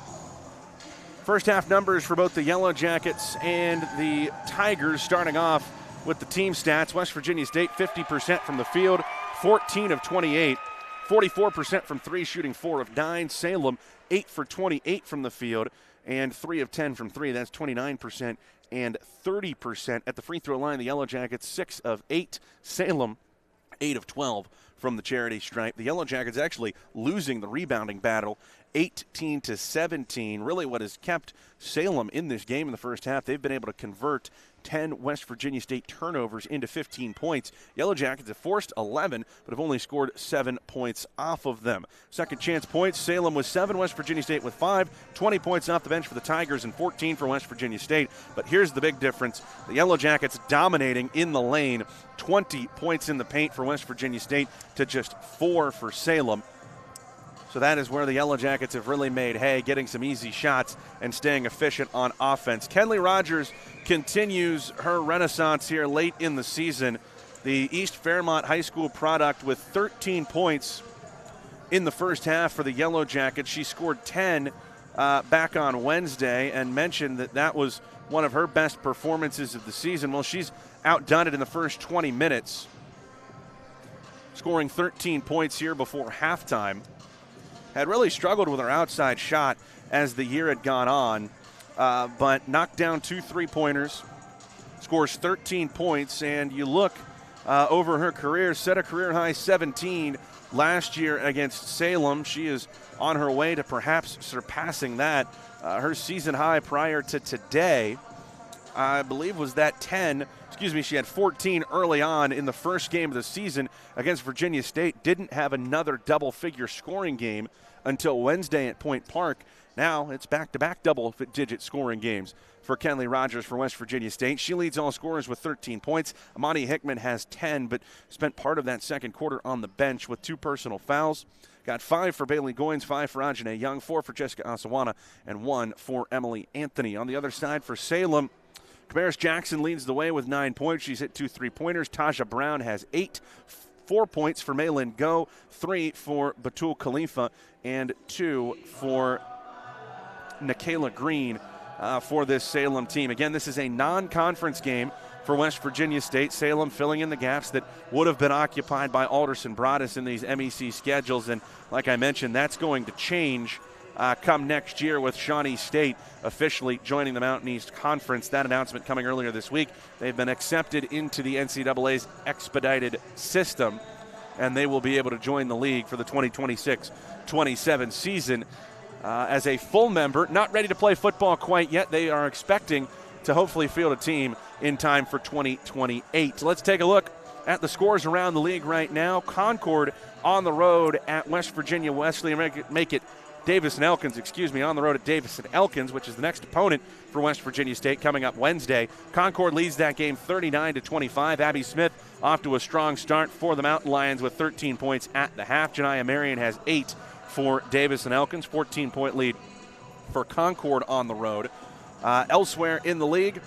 First half numbers for both the Yellowjackets and the Tigers, starting off with the team stats. West Virginia State 50% from the field, 14 of 28, 44% from three, shooting 4 of 9. Salem, 8 for 28 from the field, and 3 of 10 from three. That's 29% and 30% at the free throw line. The Yellowjackets, 6 of 8. Salem, 8 of 12 from the charity stripe. The Yellowjackets actually losing the rebounding battle, 18-17. Really what has kept Salem in this game in the first half, they've been able to convert 10 West Virginia State turnovers into 15 points. Yellowjackets have forced 11, but have only scored 7 points off of them. Second chance points, Salem with 7, West Virginia State with 5, 20 points off the bench for the Tigers and 14 for West Virginia State. But here's the big difference. The Yellowjackets dominating in the lane, 20 points in the paint for West Virginia State to just 4 for Salem. So that is where the Yellowjackets have really made hay, getting some easy shots and staying efficient on offense. Kenley Rogers continues her renaissance here late in the season. The East Fairmont High School product with 13 points in the first half for the Yellowjackets. She scored 10 back on Wednesday and mentioned that that was one of her best performances of the season. Well, she's outdone it in the first 20 minutes, scoring 13 points here before halftime. Had really struggled with her outside shot as the year had gone on, but knocked down 2 3-pointers, scores 13 points, and you look over her career, set a career-high 17 last year against Salem. She is on her way to perhaps surpassing that. Her season high prior to today, I believe, was that 10. She had 14 early on in the first game of the season against Virginia State. Didn't have another double-figure scoring game until Wednesday at Point Park. Now it's back-to-back double-digit scoring games for Kenley Rogers for West Virginia State. She leads all scorers with 13 points. Amani Hickman has 10, but spent part of that second quarter on the bench with 2 personal fouls. Got 5 for Bailey Goins, 5 for Ajane Young, 4 for Jessica Asawana, and 1 for Emily Anthony. On the other side for Salem, Camaris Jackson leads the way with 9 points. She's hit 2 3-pointers. Taja Brown has 8, 4 points for Maylin Go, 3 for Batul Khalifa, and 2 for Nikayla Green for this Salem team. Again, this is a non-conference game for West Virginia State. Salem filling in the gaps that would have been occupied by Alderson Broaddus in these MEC schedules. And like I mentioned, that's going to change come next year with Shawnee State officially joining the Mountain East Conference. That announcement coming earlier this week. They've been accepted into the NCAA's expedited system, and they will be able to join the league for the 2026-27 season as a full member. Not ready to play football quite yet. They are expecting to hopefully field a team in time for 2028. Let's take a look at the scores around the league right now. Concord on the road at West Virginia Wesleyan. Make it Davison Elkins, on the road at Davison Elkins, which is the next opponent for West Virginia State coming up Wednesday. Concord leads that game 39-25. Abby Smith off to a strong start for the Mountain Lions with 13 points at the half. Janiyah Marion has 8 for Davison Elkins, 14-point lead for Concord on the road. Elsewhere in the league,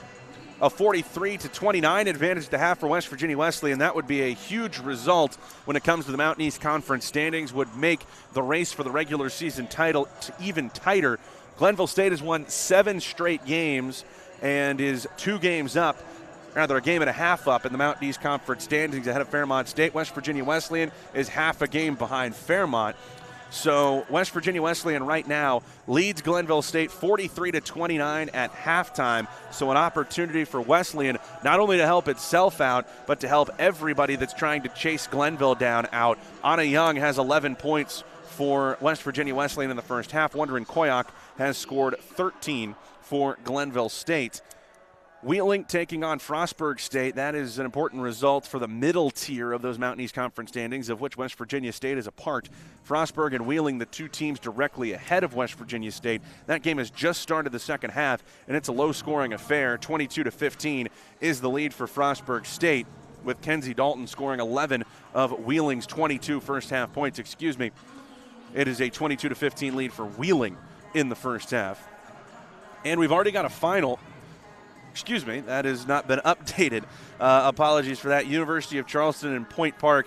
a 43-29 advantage to half for West Virginia Wesleyan. That would be a huge result when it comes to the Mountain East Conference standings, would make the race for the regular season title even tighter. Glenville State has won 7 straight games and is 2 games up, rather a game and a half up in the Mountain East Conference standings ahead of Fairmont State. West Virginia Wesleyan is half a game behind Fairmont. So West Virginia Wesleyan right now leads Glenville State 43-29 at halftime. So an opportunity for Wesleyan not only to help itself out, but to help everybody that's trying to chase Glenville down out. Anna Young has 11 points for West Virginia Wesleyan in the first half. Wondering Koyak has scored 13 for Glenville State. Wheeling taking on Frostburg State. That is an important result for the middle tier of those Mountain East Conference standings, of which West Virginia State is a part. Frostburg and Wheeling, the 2 teams directly ahead of West Virginia State. That game has just started the second half, and it's a low-scoring affair. 22-15 is the lead for Frostburg State, with Kenzie Dalton scoring 11 of Wheeling's 22 first-half points. It is a 22-15 lead for Wheeling in the first half. And we've already got a final. That has not been updated. Apologies for that. University of Charleston and Point Park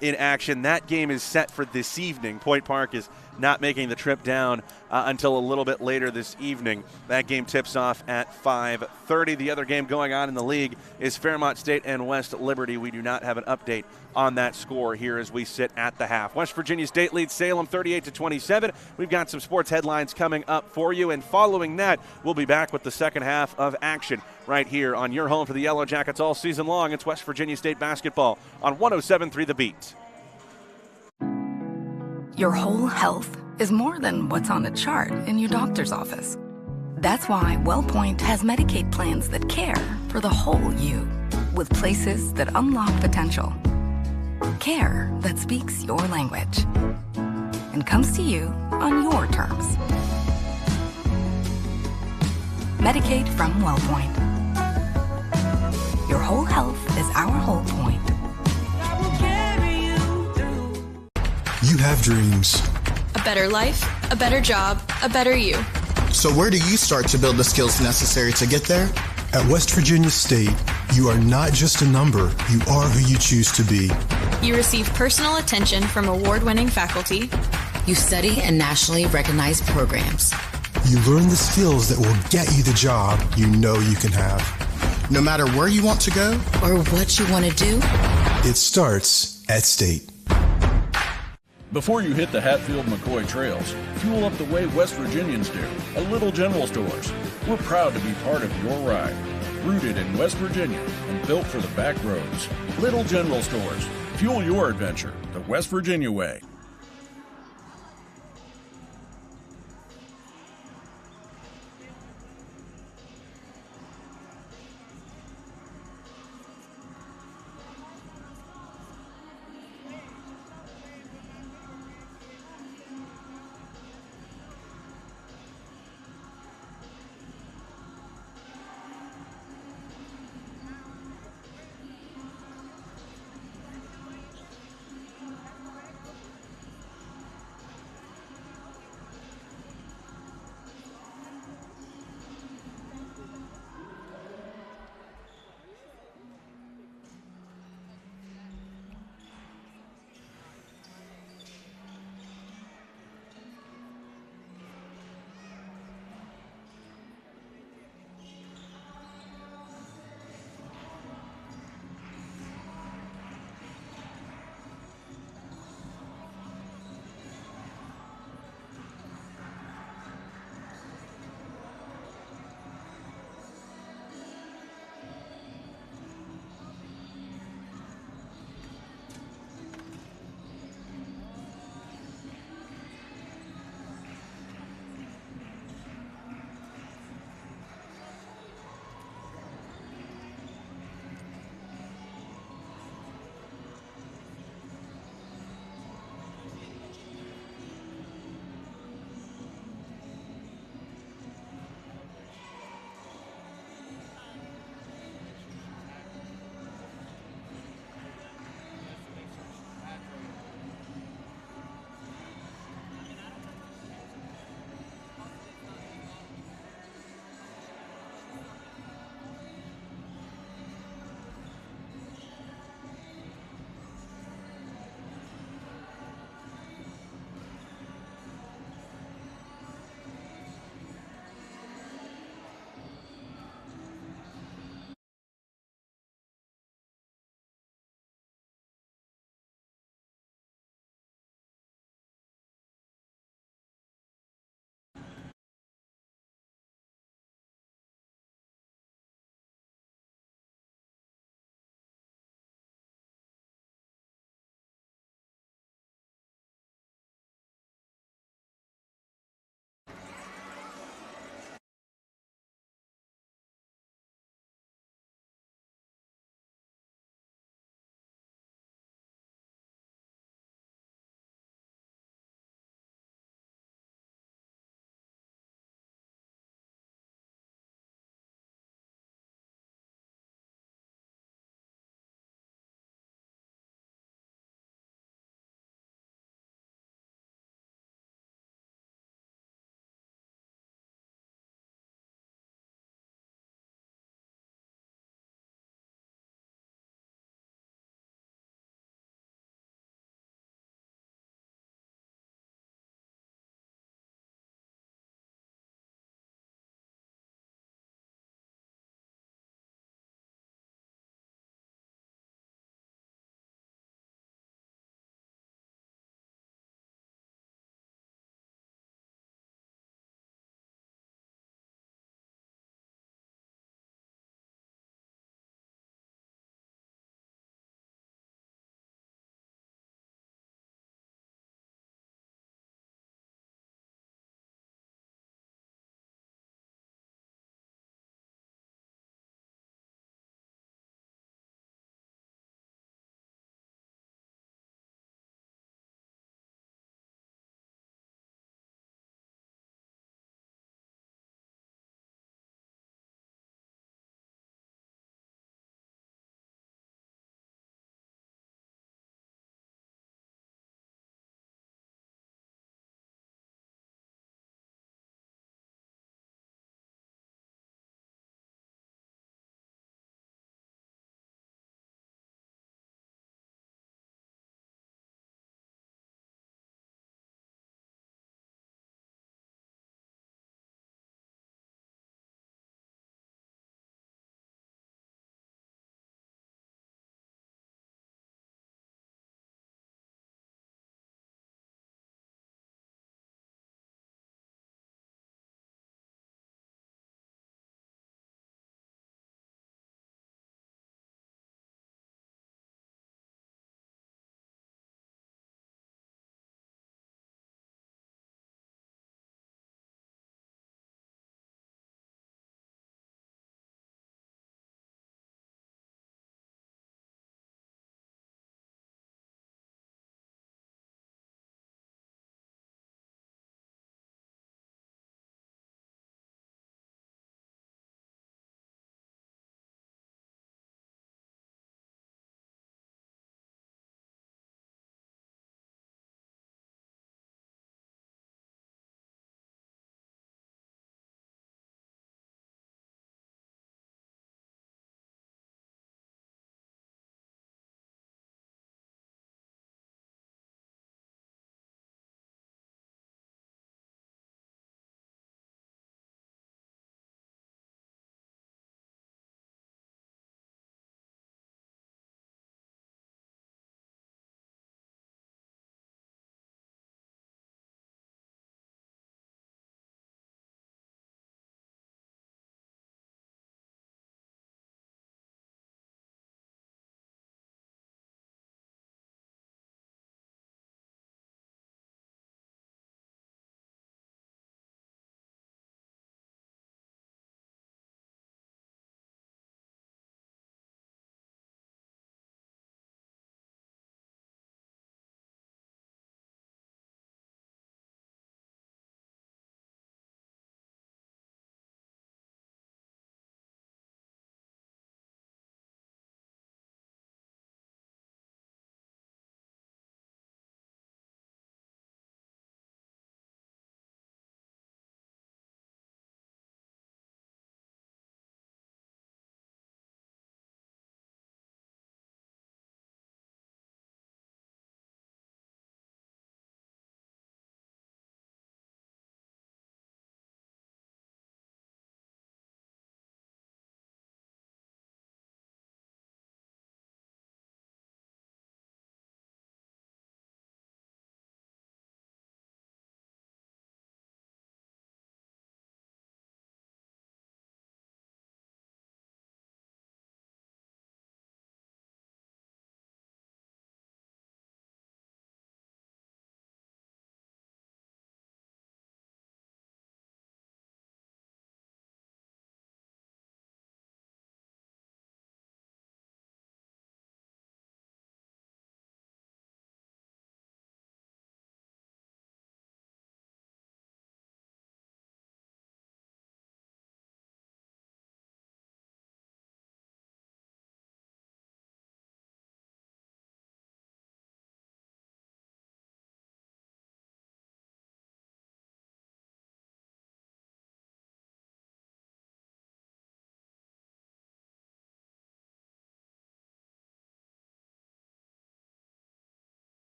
in action. That game is set for this evening. Point Park is not making the trip down until a little bit later this evening. That game tips off at 5:30. The other game going on in the league is Fairmont State and West Liberty. We do not have an update on that score here as we sit at the half. West Virginia State leads Salem 38-27. We've got some sports headlines coming up for you, and following that, we'll be back with the second half of action right here on your home for the Yellowjackets all season long. It's West Virginia State basketball on 107.3 The Beat. Your whole health is more than what's on a chart in your doctor's office. That's why WellPoint has Medicaid plans that care for the whole you, with places that unlock potential. Care that speaks your language and comes to you on your terms. Medicaid from WellPoint. Your whole health is our whole point. I will carry you through. You have dreams. A better life, a better job, a better you. So where do you start to build the skills necessary to get there? At West Virginia State, you are not just a number, you are who you choose to be. You receive personal attention from award-winning faculty. You study in nationally recognized programs. You learn the skills that will get you the job you know you can have. No matter where you want to go, Or what you want to do, It starts at State. Before you hit the Hatfield-McCoy trails, fuel up the way West Virginians do, at Little General Stores. We're proud to be part of your ride. Rooted in West Virginia and built for the back roads. Little General Stores. Fuel your adventure the West Virginia way.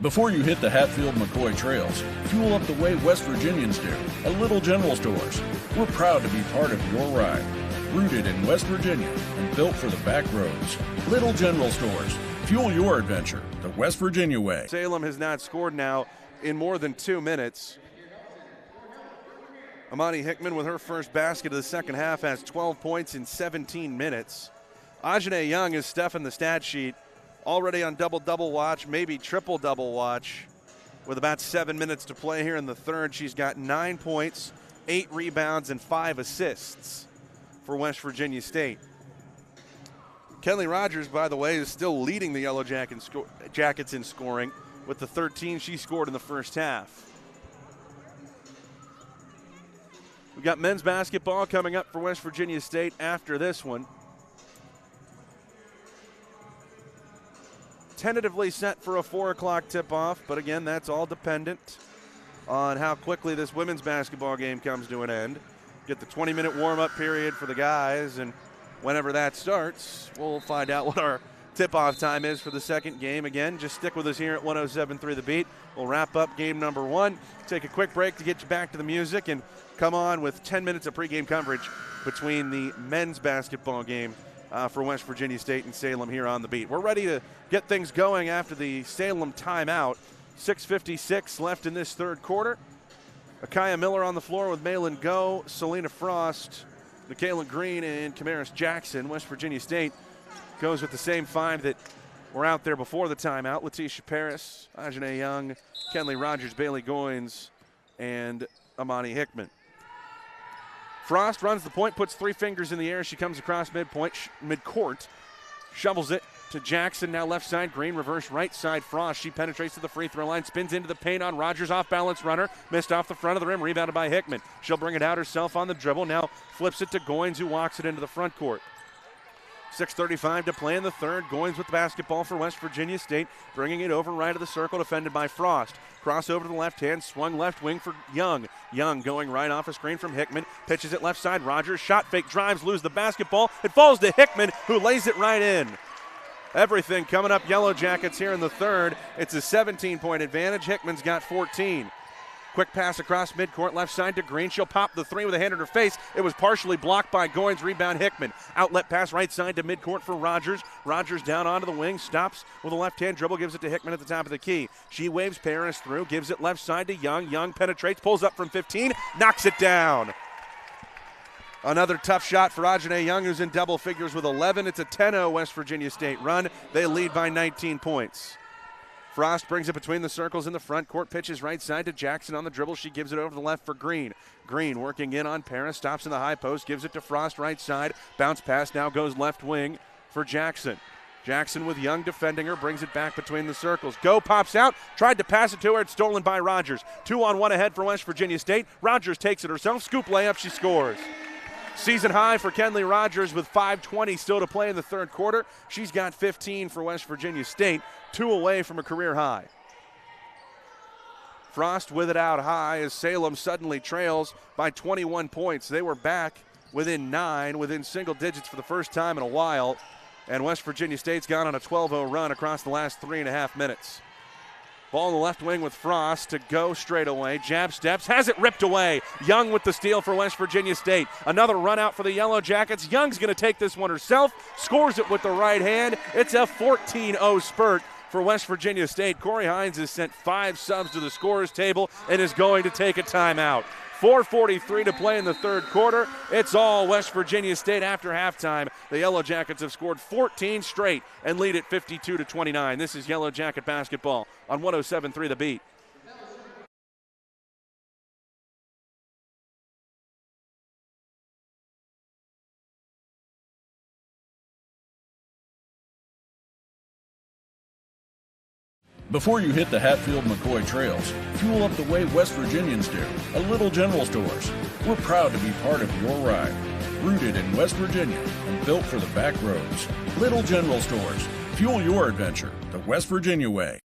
Before you hit the Hatfield-McCoy trails, fuel up the way West Virginians do, a Little General Stores. We're proud to be part of your ride. Rooted in West Virginia and built for the back roads. Little General Stores. Fuel your adventure the West Virginia way. Salem has not scored now in more than 2 minutes. Amani Hickman with her first basket of the second half has 12 points in 17 minutes. Ajane Young is stuffing the stat sheet, already on double-double watch, maybe triple-double watch, with about 7 minutes to play here in the third. She's got 9 points, 8 rebounds, and 5 assists for West Virginia State. Kenley Rogers, by the way, is still leading the Yellow Jackets in scoring with the 13 she scored in the first half. We've got men's basketball coming up for West Virginia State after this one. Tentatively set for a 4 o'clock tip-off, but again, that's all dependent on how quickly this women's basketball game comes to an end. Get the 20-minute warm-up period for the guys, and whenever that starts, we'll find out what our tip-off time is for the second game. Again, just stick with us here at 107.3 The Beat. We'll wrap up game number 1, take a quick break to get you back to the music, and come on with 10 minutes of pregame coverage between the men's basketball game for West Virginia State and Salem here on The Beat. We're ready to get things going after the Salem timeout. 6:56 left in this third quarter. Akaya Miller on the floor with Malin Go, Selena Frost, Michaela Green, and Camaris Jackson. West Virginia State goes with the same 5 that were out there before the timeout. Letitia Paris, Ajane Young, Kenley Rogers, Bailey Goins, and Amani Hickman. Frost runs the point, puts 3 fingers in the air. She comes across midcourt, shovels it to Jackson, now left side. Green, reverse right side. Frost, she penetrates to the free throw line, spins into the paint on Rogers, off-balance runner, missed off the front of the rim, rebounded by Hickman. She'll bring it out herself on the dribble, now flips it to Goins, who walks it into the front court. 6:35 to play in the third. Goins with the basketball for West Virginia State, bringing it over right of the circle, defended by Frost. Cross over to the left hand, swung left wing for Young. Young going right off a screen from Hickman, pitches it left side. Rogers, shot fake, drives, lose the basketball. It falls to Hickman, who lays it right in. Everything coming up Yellow Jackets here in the third. It's a 17-point advantage. Hickman's got 14. Quick pass across midcourt, left side to Green. She'll pop the 3 with a hand in her face. It was partially blocked by Goins. Rebound Hickman. Outlet pass right side to midcourt for Rogers. Rogers down onto the wing, stops with a left-hand dribble, gives it to Hickman at the top of the key. She waves Paris through, gives it left side to Young. Young penetrates, pulls up from 15, knocks it down. Another tough shot for Ajane Young, who's in double figures with 11. It's a 10-0 West Virginia State run. They lead by 19 points. Frost brings it between the circles in the front court, pitches right side to Jackson on the dribble. She gives it over to the left for Green. Green working in on Paris, stops in the high post, gives it to Frost right side. Bounce pass now goes left wing for Jackson. Jackson with Young defending her, brings it back between the circles. Go pops out, tried to pass it to her, it's stolen by Rogers. 2-on-1 ahead for West Virginia State. Rogers takes it herself, scoop layup, she scores. Season high for Kenley Rogers with 5:20 still to play in the third quarter. She's got 15 for West Virginia State, 2 away from a career high. Frost with it out high as Salem suddenly trails by 21 points. They were back within 9, within single digits for the first time in a while, and West Virginia State's gone on a 12-0 run across the last 3.5 minutes. Ball in the left wing with Frost to go straight away. Jab steps, has it ripped away. Young with the steal for West Virginia State. Another run out for the Yellow Jackets. Young's going to take this one herself, scores it with the right hand. It's a 14-0 spurt for West Virginia State. Corey Hines has sent 5 subs to the scorer's table and is going to take a timeout. 4:43 to play in the third quarter. It's all West Virginia State after halftime. The Yellow Jackets have scored 14 straight and lead at 52-29. This is Yellow Jacket basketball on 107.3 The Beat. Before you hit the Hatfield-McCoy trails, fuel up the way West Virginians do, a Little General Stores. We're proud to be part of your ride. Rooted in West Virginia and built for the back roads. Little General Stores. Fuel your adventure the West Virginia way.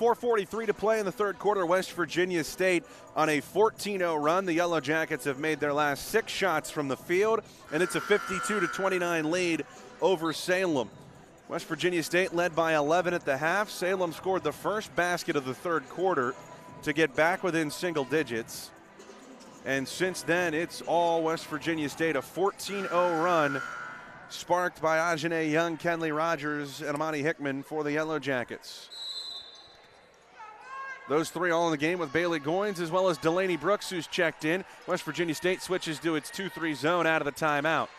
4:43 to play in the third quarter. West Virginia State on a 14-0 run. The Yellowjackets have made their last 6 shots from the field, and it's a 52-29 lead over Salem. West Virginia State led by 11 at the half. Salem scored the first basket of the third quarter to get back within single digits. And since then, it's all West Virginia State, a 14-0 run sparked by Ajane Young, Kenley Rogers, and Amani Hickman for the Yellowjackets. Those 3 all in the game with Bailey Goins as well as Delaney Brooks, who's checked in. West Virginia State switches to its 2-3 zone out of the timeout.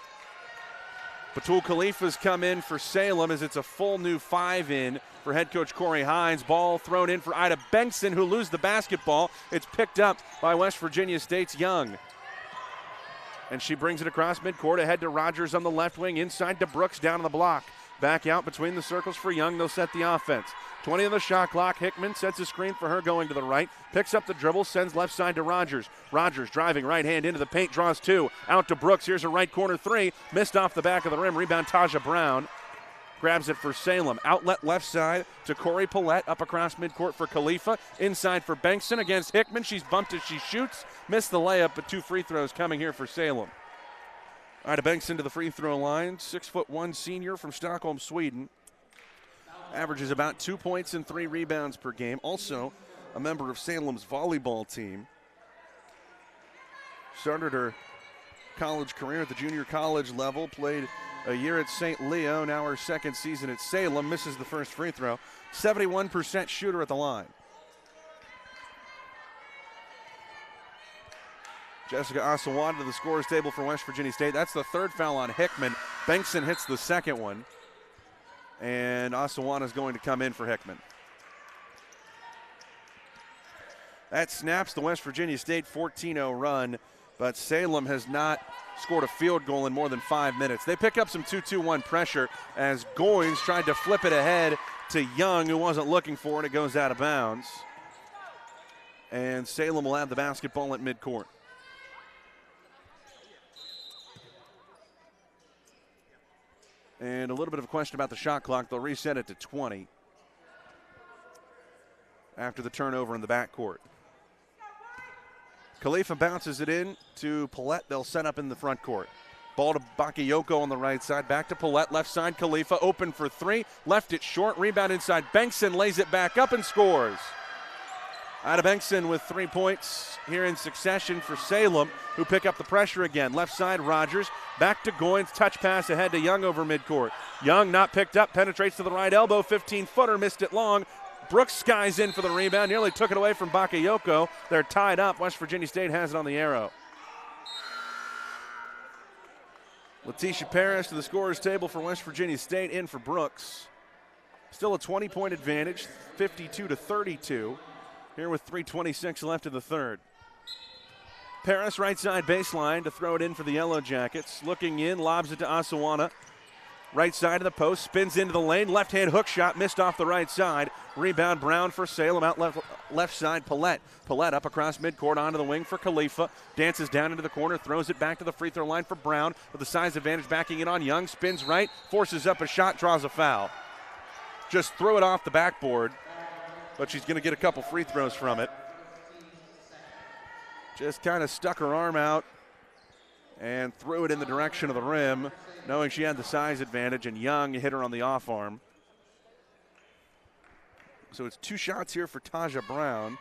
Batul Khalifa's come in for Salem as it's a full new 5 in for head coach Corey Hines. Ball thrown in for Ida Bengtson, who loses the basketball. It's picked up by West Virginia State's Young. And she brings it across midcourt, ahead to Rogers on the left wing, inside to Brooks down on the block. Back out between the circles for Young. They'll set the offense. 20 on the shot clock. Hickman sets a screen for her going to the right. Picks up the dribble, sends left side to Rogers. Rogers driving right hand into the paint, draws 2. Out to Brooks. Here's a right corner 3. Missed off the back of the rim. Rebound Taja Brown. Grabs it for Salem. Outlet left side to Corey Paulette. Up across midcourt for Khalifa. Inside for Bengtson against Hickman. She's bumped as she shoots. Missed the layup, but 2 free throws coming here for Salem. Ida Bengtson to the free throw line. 6'1" senior from Stockholm, Sweden. Averages about 2 points and 3 rebounds per game. Also a member of Salem's volleyball team. Started her college career at the junior college level. Played a year at St. Leo. Now her second season at Salem. Misses the first free throw. 71% shooter at the line. Jessica Asawada to the scorer's table for West Virginia State. That's the 3rd foul on Hickman. Bengtson hits the 2nd one. And Asawada is going to come in for Hickman. That snaps the West Virginia State 14-0 run, but Salem has not scored a field goal in more than 5 minutes. They pick up some 2-2-1 pressure as Goins tried to flip it ahead to Young, who wasn't looking for it. It goes out of bounds. And Salem will have the basketball at midcourt. And a little bit of a question about the shot clock. They'll reset it to 20 after the turnover in the backcourt. Khalifa bounces it in to Paulette. They'll set up in the front court. Ball to Bakayoko on the right side. Back to Paulette. Left side, Khalifa open for 3. Left it short. Rebound inside. Bengtson lays it back up and scores. Ida Bengtson with 3 points here in succession for Salem, who pick up the pressure again. Left side, Rogers. Back to Goins. Touch pass ahead to Young over midcourt. Young not picked up. Penetrates to the right elbow. 15-footer. Missed it long. Brooks skies in for the rebound. Nearly took it away from Bakayoko. They're tied up. West Virginia State has it on the arrow. Letitia Paris to the scorer's table for West Virginia State. In for Brooks. Still a 20-point advantage. 52-32. Here with 3:26 left in the third. Paris right side baseline to throw it in for the Yellowjackets. Looking in, lobs it to Asawada. Right side of the post, spins into the lane. Left-hand hook shot, missed off the right side. Rebound Brown for Salem, out left side, Paulette. Paulette up across midcourt onto the wing for Khalifa. Dances down into the corner, throws it back to the free throw line for Brown. With the size advantage backing it on Young. Spins right, forces up a shot, draws a foul. Just threw it off the backboard, but she's going to get a couple free throws from it. Just kind of stuck her arm out and threw it in the direction of the rim, knowing she had the size advantage, and Young hit her on the off arm. So it's 2 shots here for Taja Brown.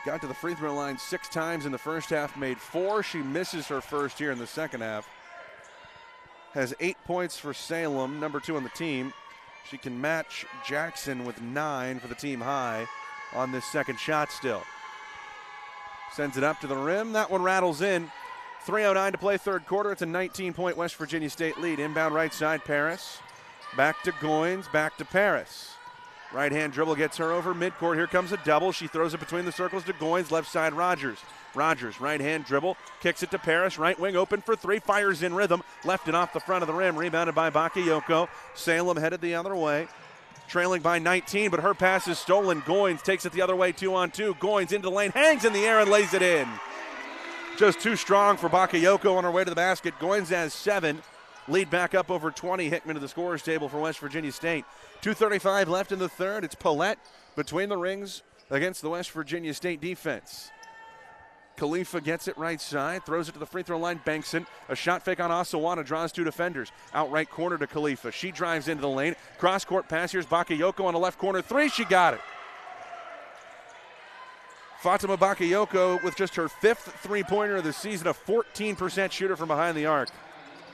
Got to the free throw line 6 times in the first half, made 4. She misses her first here in the second half. Has 8 points for Salem, number 2 on the team. She can match Jackson with 9 for the team high on this second shot still. Sends it up to the rim. That one rattles in. 3:09 to play third quarter. It's a 19-point West Virginia State lead. Inbound right side, Paris. Back to Goins, back to Paris. Right-hand dribble gets her over midcourt. Here comes a double. She throws it between the circles to Goins. Left side, Rogers. Rogers, right-hand dribble, kicks it to Paris. Right wing open for 3, fires in rhythm. Left it off the front of the rim. Rebounded by Bakayoko. Salem headed the other way. Trailing by 19, but her pass is stolen. Goins takes it the other way, 2-on-2. Goins into the lane, hangs in the air and lays it in. Just too strong for Bakayoko on her way to the basket. Goins has 7. lead back up over 20. Hickman to the scorer's table for West Virginia State. 2:35 left in the third. It's Paulette between the rings against the West Virginia State defense. Khalifa gets it right side, throws it to the free throw line. Bankson, a shot fake on Asawana, draws two defenders. Out right corner to Khalifa. She drives into the lane. Cross court pass. Here's Bakayoko on the left corner. Three, she got it. Fatima Bakayoko with just her 5th three-pointer of the season, a 14% shooter from behind the arc.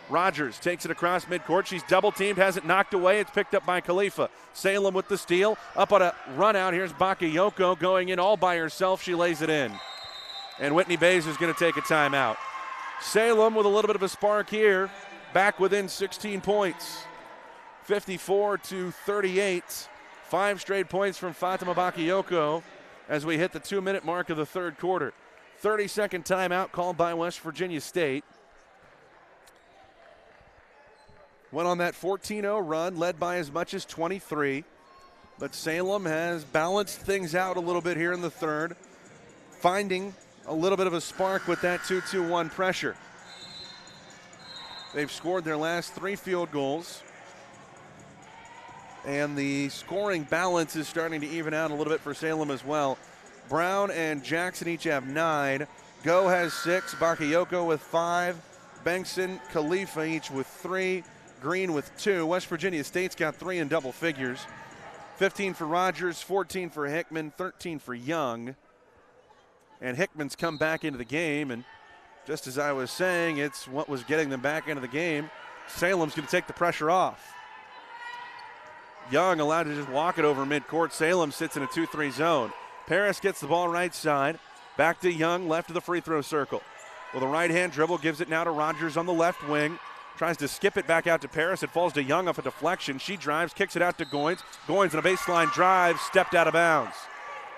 Rogers takes it across midcourt. She's double-teamed, has it knocked away. It's picked up by Khalifa. Salem with the steal. Up on a run out. Here's Bakayoko going in all by herself. She lays it in. And Whitney Bays is going to take a timeout. Salem with a little bit of a spark here, back within 16 points. 54-38. 5 straight points from Fatima Bakayoko as we hit the 2-minute mark of the third quarter. 30-second timeout called by West Virginia State. Went on that 14-0 run, led by as much as 23. But Salem has balanced things out a little bit here in the third, finding a little bit of a spark with that 2-2-1 pressure. They've scored their last 3 field goals, and the scoring balance is starting to even out a little bit for Salem as well. Brown and Jackson each have 9. Go has 6. Bakayoko with 5. Bengtson, Khalifa each with 3. Green with 2. West Virginia State's got 3 in double figures. 15 for Rogers, 14 for Hickman, 13 for Young. And Hickman's come back into the game, and just as I was saying, it's what was getting them back into the game. Salem's going to take the pressure off. Young allowed to just walk it over midcourt. Salem sits in a 2-3 zone. Paris gets the ball right side. Back to Young, left of the free throw circle. With a right-hand dribble, gives it now to Rogers on the left wing. Tries to skip it back out to Paris. It falls to Young off a deflection. She drives, kicks it out to Goins. Goins on a baseline drive, stepped out of bounds.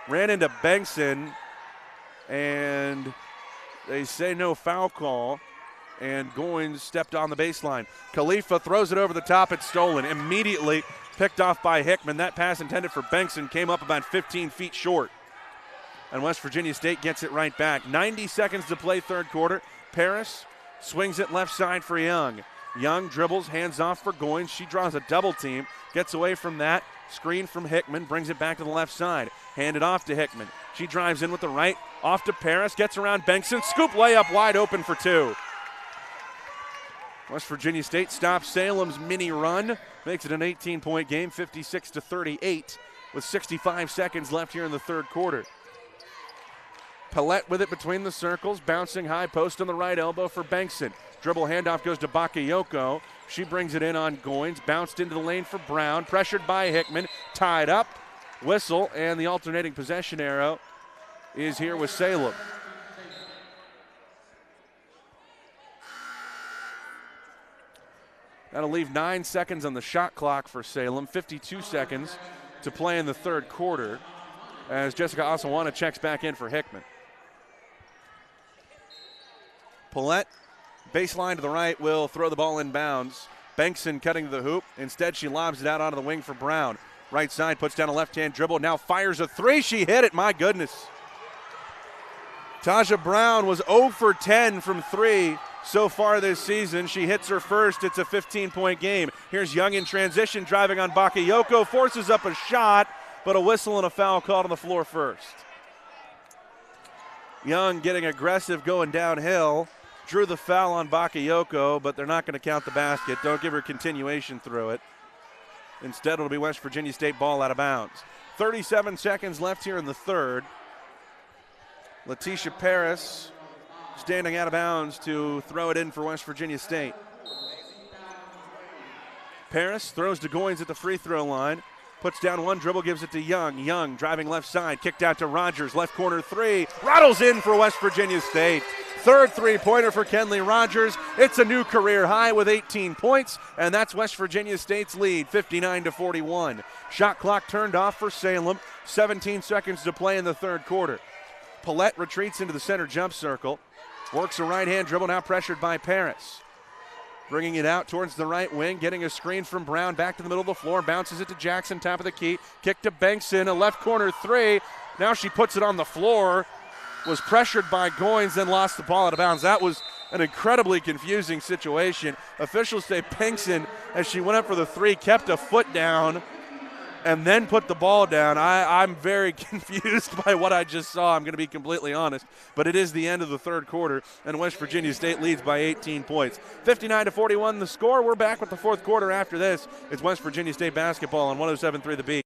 Ran into Bengtson, and they say no foul call, and Goins stepped on the baseline. Khalifa throws it over the top. It's stolen. Immediately picked off by Hickman. That pass intended for Bengtson came up about 15 feet short. And West Virginia State gets it right back. 90 seconds to play third quarter. Paris swings it left side for Young. Young dribbles, hands off for Goins. She draws a double team, gets away from that. Screen from Hickman, brings it back to the left side. Handed off to Hickman. She drives in with the right, off to Paris, gets around Bengtson. Scoop layup wide open for 2. West Virginia State stops Salem's mini run, makes it an 18-point game, 56-38, with 65 seconds left here in the third quarter. Paulette with it between the circles, bouncing high post on the right elbow for Bengtson. Dribble handoff goes to Bakayoko. She brings it in on Goins, bounced into the lane for Brown, pressured by Hickman, tied up, whistle, and the alternating possession arrow is here with Salem. That'll leave 9 seconds on the shot clock for Salem, 52 seconds to play in the third quarter as Jessica Asawana checks back in for Hickman. Paulette, baseline to the right, will throw the ball in bounds. Bengtson cutting to the hoop. Instead, she lobs it out onto the wing for Brown. Right side, puts down a left-hand dribble, now fires a 3. She hit it, my goodness. Taja Brown was 0 for 10 from 3 so far this season. She hits her first. It's a 15-point game. Here's Young in transition, driving on Bakayoko, forces up a shot, but a whistle and a foul called on the floor first. Young getting aggressive going downhill. Drew the foul on Bakayoko, but they're not going to count the basket. Don't give her continuation through it. Instead, it'll be West Virginia State ball out of bounds. 37 seconds left here in the third. Letitia Paris standing out of bounds to throw it in for West Virginia State. Paris throws to Goins at the free throw line. Puts down one dribble, gives it to Young. Young driving left side, kicked out to Rogers. Left corner 3, rattles in for West Virginia State. Third three-pointer for Kenley Rogers. It's a new career high with 18 points, and that's West Virginia State's lead, 59-41. Shot clock turned off for Salem. 17 seconds to play in the third quarter. Paulette retreats into the center jump circle. Works a right-hand dribble, now pressured by Paris. Bringing it out towards the right wing, getting a screen from Brown, back to the middle of the floor, bounces it to Jackson, top of the key, kick to Bengtson, a left corner 3. Now she puts it on the floor, was pressured by Goins, then lost the ball out of bounds. That was an incredibly confusing situation. Officials say Pinkston, as she went up for the three, kept a foot down and then put the ball down. I'm very confused by what I just saw, I'm going to be completely honest. But it is the end of the third quarter, and West Virginia State leads by 18 points. 59-41 the score. We're back with the fourth quarter after this. It's West Virginia State basketball on 107.3 The Beat.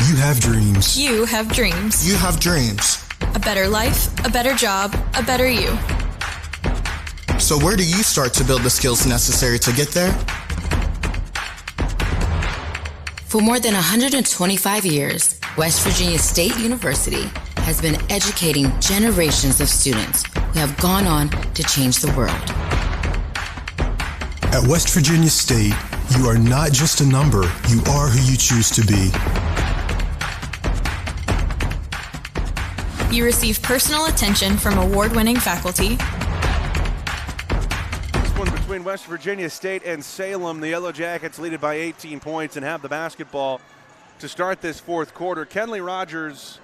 You have dreams. You have dreams. You have dreams. A better life, a better job, a better you. So where do you start to build the skills necessary to get there? For more than 125 years, West Virginia State University has been educating generations of students who have gone on to change the world. At West Virginia State, you are not just a number, you are who you choose to be. You receive personal attention from award-winning faculty. This one between West Virginia State and Salem. The Yellowjackets lead it by 18 points and have the basketball to start this fourth quarter. Kenley Rogers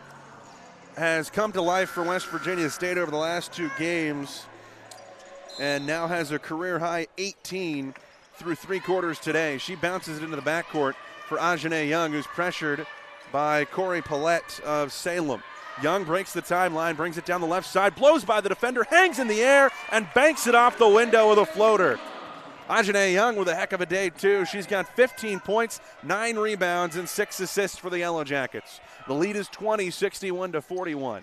has come to life for West Virginia State over the last two games and now has a career-high 18 through three quarters today. She bounces it into the backcourt for Ajane Young, who's pressured by Corey Paulette of Salem. Young breaks the timeline, brings it down the left side, blows by the defender, hangs in the air, and banks it off the window with a floater. Ajane Young with a heck of a day, too. She's got 15 points, 9 rebounds, and 6 assists for the Yellowjackets. The lead is 20, 61-41.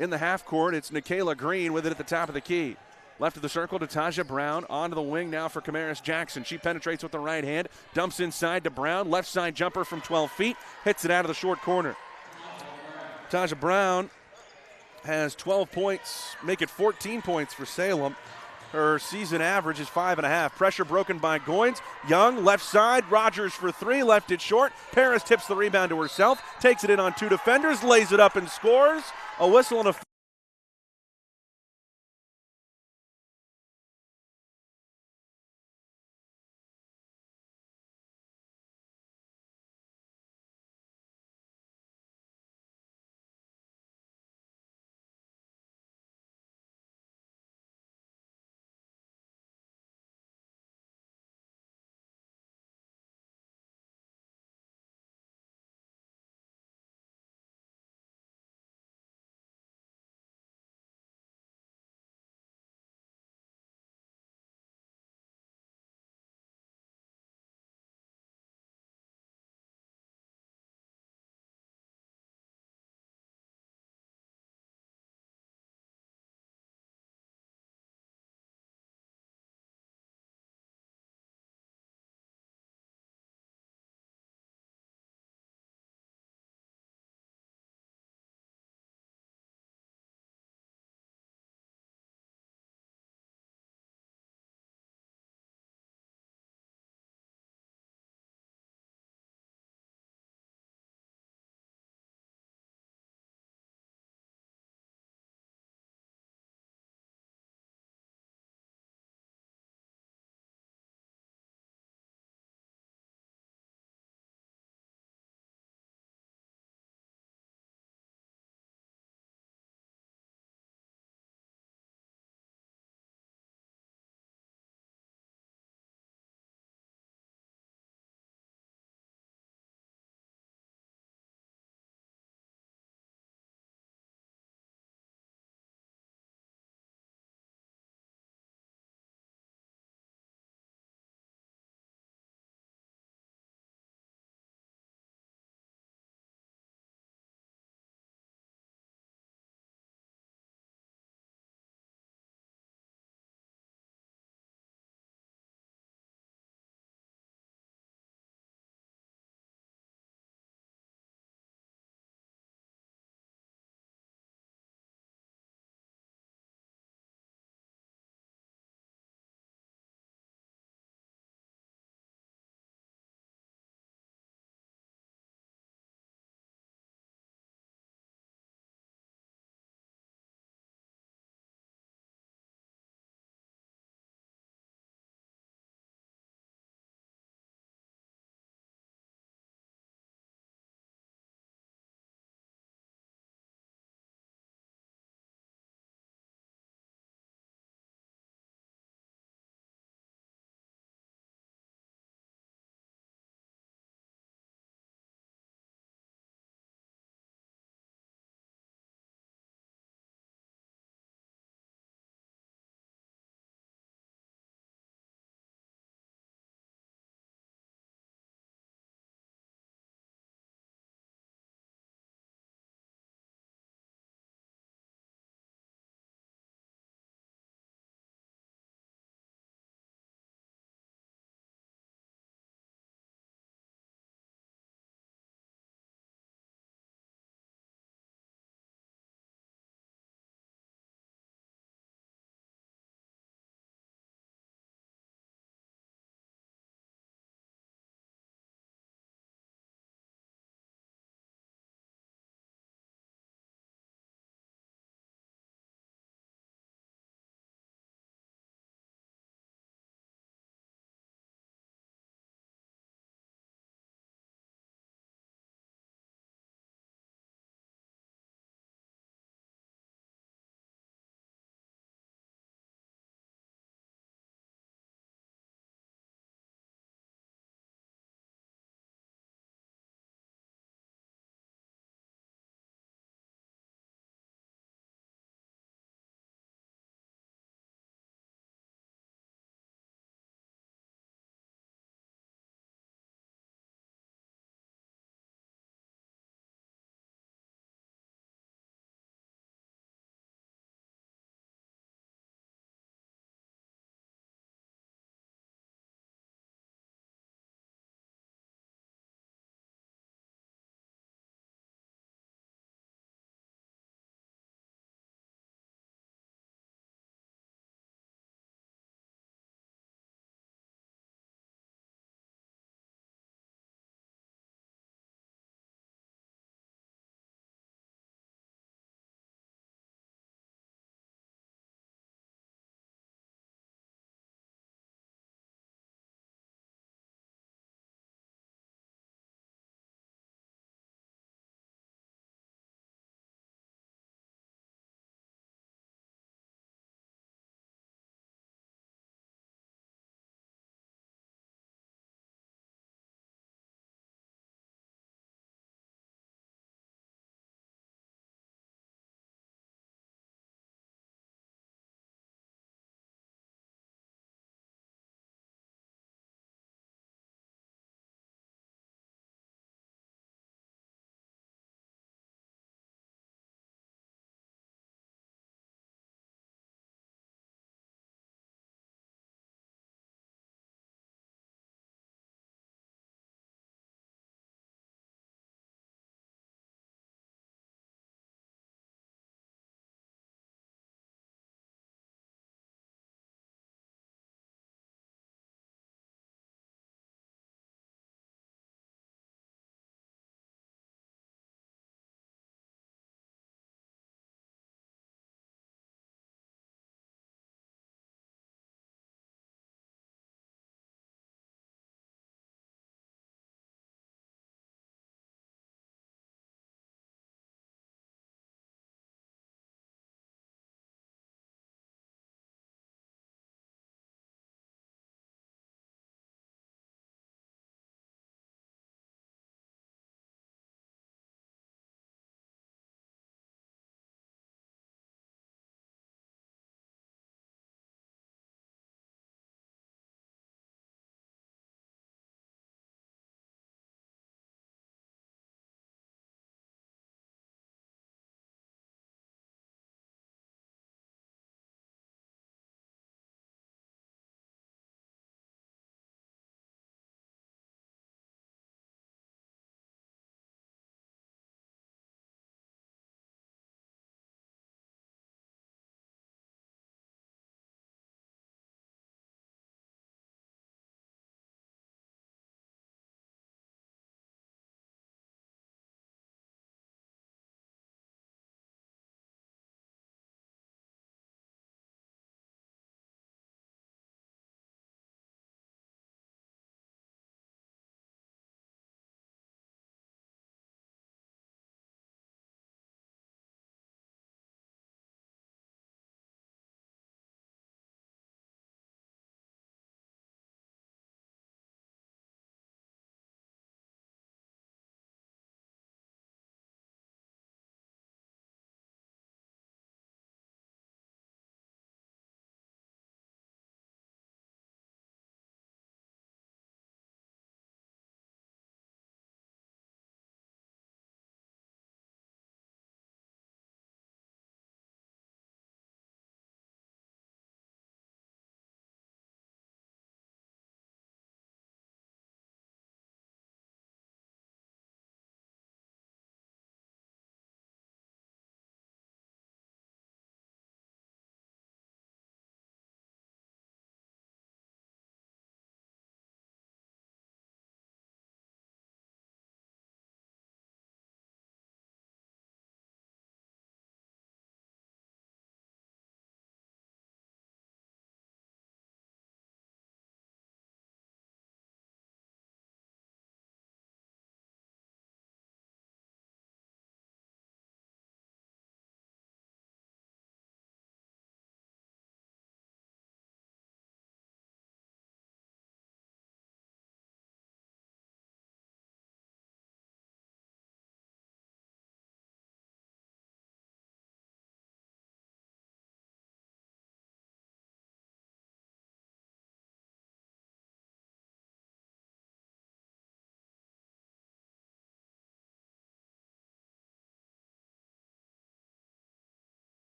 In the half court, it's Nikayla Green with it at the top of the key. Left of the circle to Taja Brown. Onto the wing now for Camaris Jackson. She penetrates with the right hand, dumps inside to Brown. Left side jumper from 12 feet, hits it out of the short corner. Taja Brown has 12 points, make it 14 points for Salem. Her season average is 5.5. Pressure broken by Goins. Young, left side, Rogers for three, left it short. Paris tips the rebound to herself, takes it in on two defenders, lays it up and scores. A whistle and a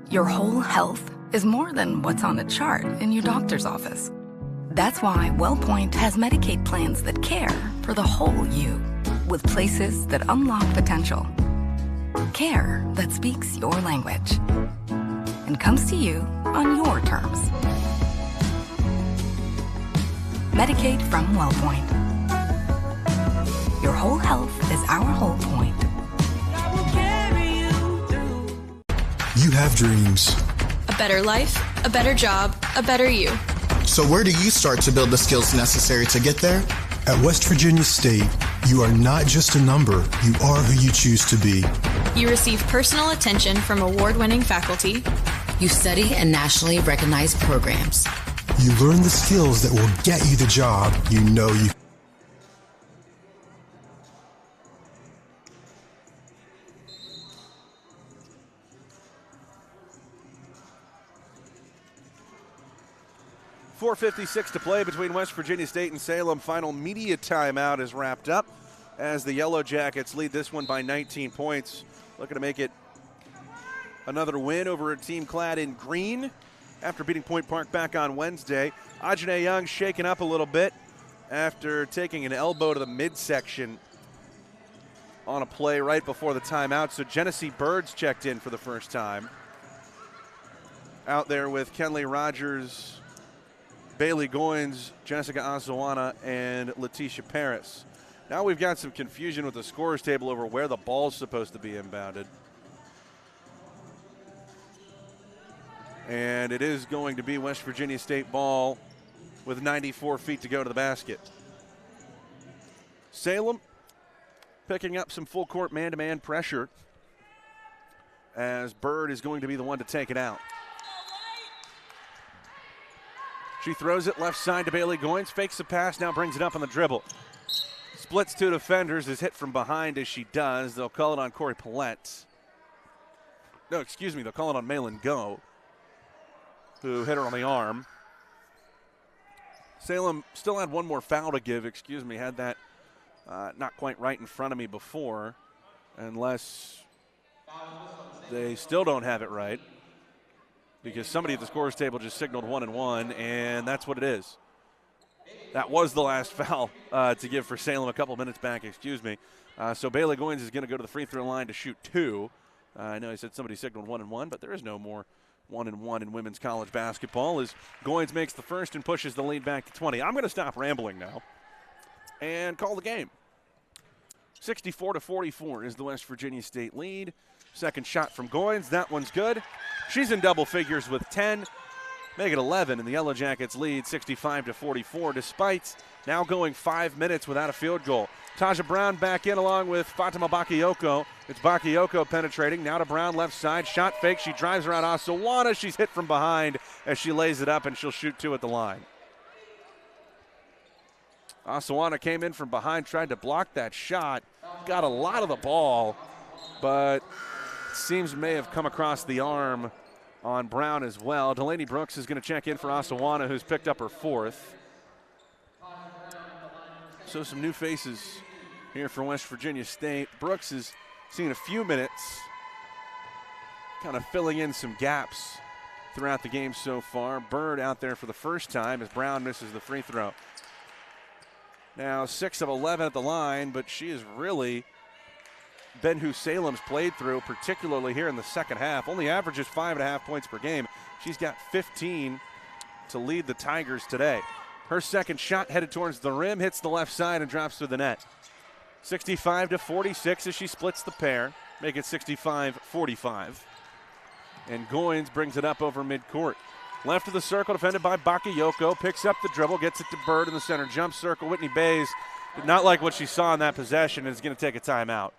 Your whole health is more than what's on a chart in your doctor's office. That's why WellPoint has Medicaid plans that care for the whole you, with places that unlock potential. Care that speaks your language and comes to you on your terms. Medicaid from WellPoint. Your whole health is our whole point. I will carry you through. You have dreams. A better life, a better job, a better you. So where do you start to build the skills necessary to get there? At West Virginia State, you are not just a number, you are who you choose to be. You receive personal attention from award-winning faculty. You study in nationally recognized programs. You learn the skills that will get you the job you know you. .456 to play between West Virginia State and Salem. Final media timeout is wrapped up as the Yellowjackets lead this one by 19 points. Looking to make it another win over a team clad in green after beating Point Park back on Wednesday. Ajane Young shaken up a little bit after taking an elbow to the midsection on a play right before the timeout. So Genesee Birds checked in for the first time. Out there with Kenley Rogers, Bailey Goins, Jessica Asawana, and Letitia Paris. Now we've got some confusion with the scorers table over where the ball's supposed to be inbounded. And it is going to be West Virginia State ball with 94 feet to go to the basket. Salem picking up some full court man-to-man pressure as Bird is going to be the one to take it out. She throws it left side to Bailey Goins, fakes the pass, now brings it up on the dribble. Splits two defenders, is hit from behind as she does. They'll call it on Corey Paulette. No, excuse me, they'll call it on Malin Go, who hit her on the arm. Salem still had one more foul to give, had that not quite right in front of me before, unless they still don't have it right, because somebody at the scorers table just signaled 1 and 1, and that's what it is. That was the last foul to give for Salem a couple minutes back, So Bailey Goins is going to go to the free throw line to shoot 2. I know I said somebody signaled 1 and 1, but there is no more 1 and 1 in women's college basketball as Goins makes the first and pushes the lead back to 20. I'm going to stop rambling now and call the game. 64-44 is the West Virginia State lead. Second shot from Goins. That one's good. She's in double figures with 10. Make it 11, and the Yellowjackets lead 65-44, despite now going 5 minutes without a field goal. Taja Brown back in along with Fatima Bakayoko. It's Bakayoko penetrating. Now to Brown left side. Shot fake. She drives around Asawana. She's hit from behind as she lays it up, and she'll shoot 2 at the line. Asawana came in from behind, tried to block that shot. Got a lot of the ball, but seems may have come across the arm on Brown as well. Delaney Brooks is going to check in for Asawana, who's picked up her 4th. So some new faces here for West Virginia State. Brooks has seen a few minutes, kind of filling in some gaps throughout the game so far. Bird out there for the first time as Brown misses the free throw. Now 6 of 11 at the line, but she has really been who Salem's played through, particularly here in the second half. Only averages 5.5 points per game. She's got 15 to lead the Tigers today. Her second shot headed towards the rim, hits the left side and drops through the net. 65-46 as she splits the pair, make it 65-45. And Goins brings it up over midcourt. Left of the circle, defended by Bakayoko, picks up the dribble, gets it to Bird in the center jump circle. Whitney Bays did not like what she saw in that possession and is going to take a timeout.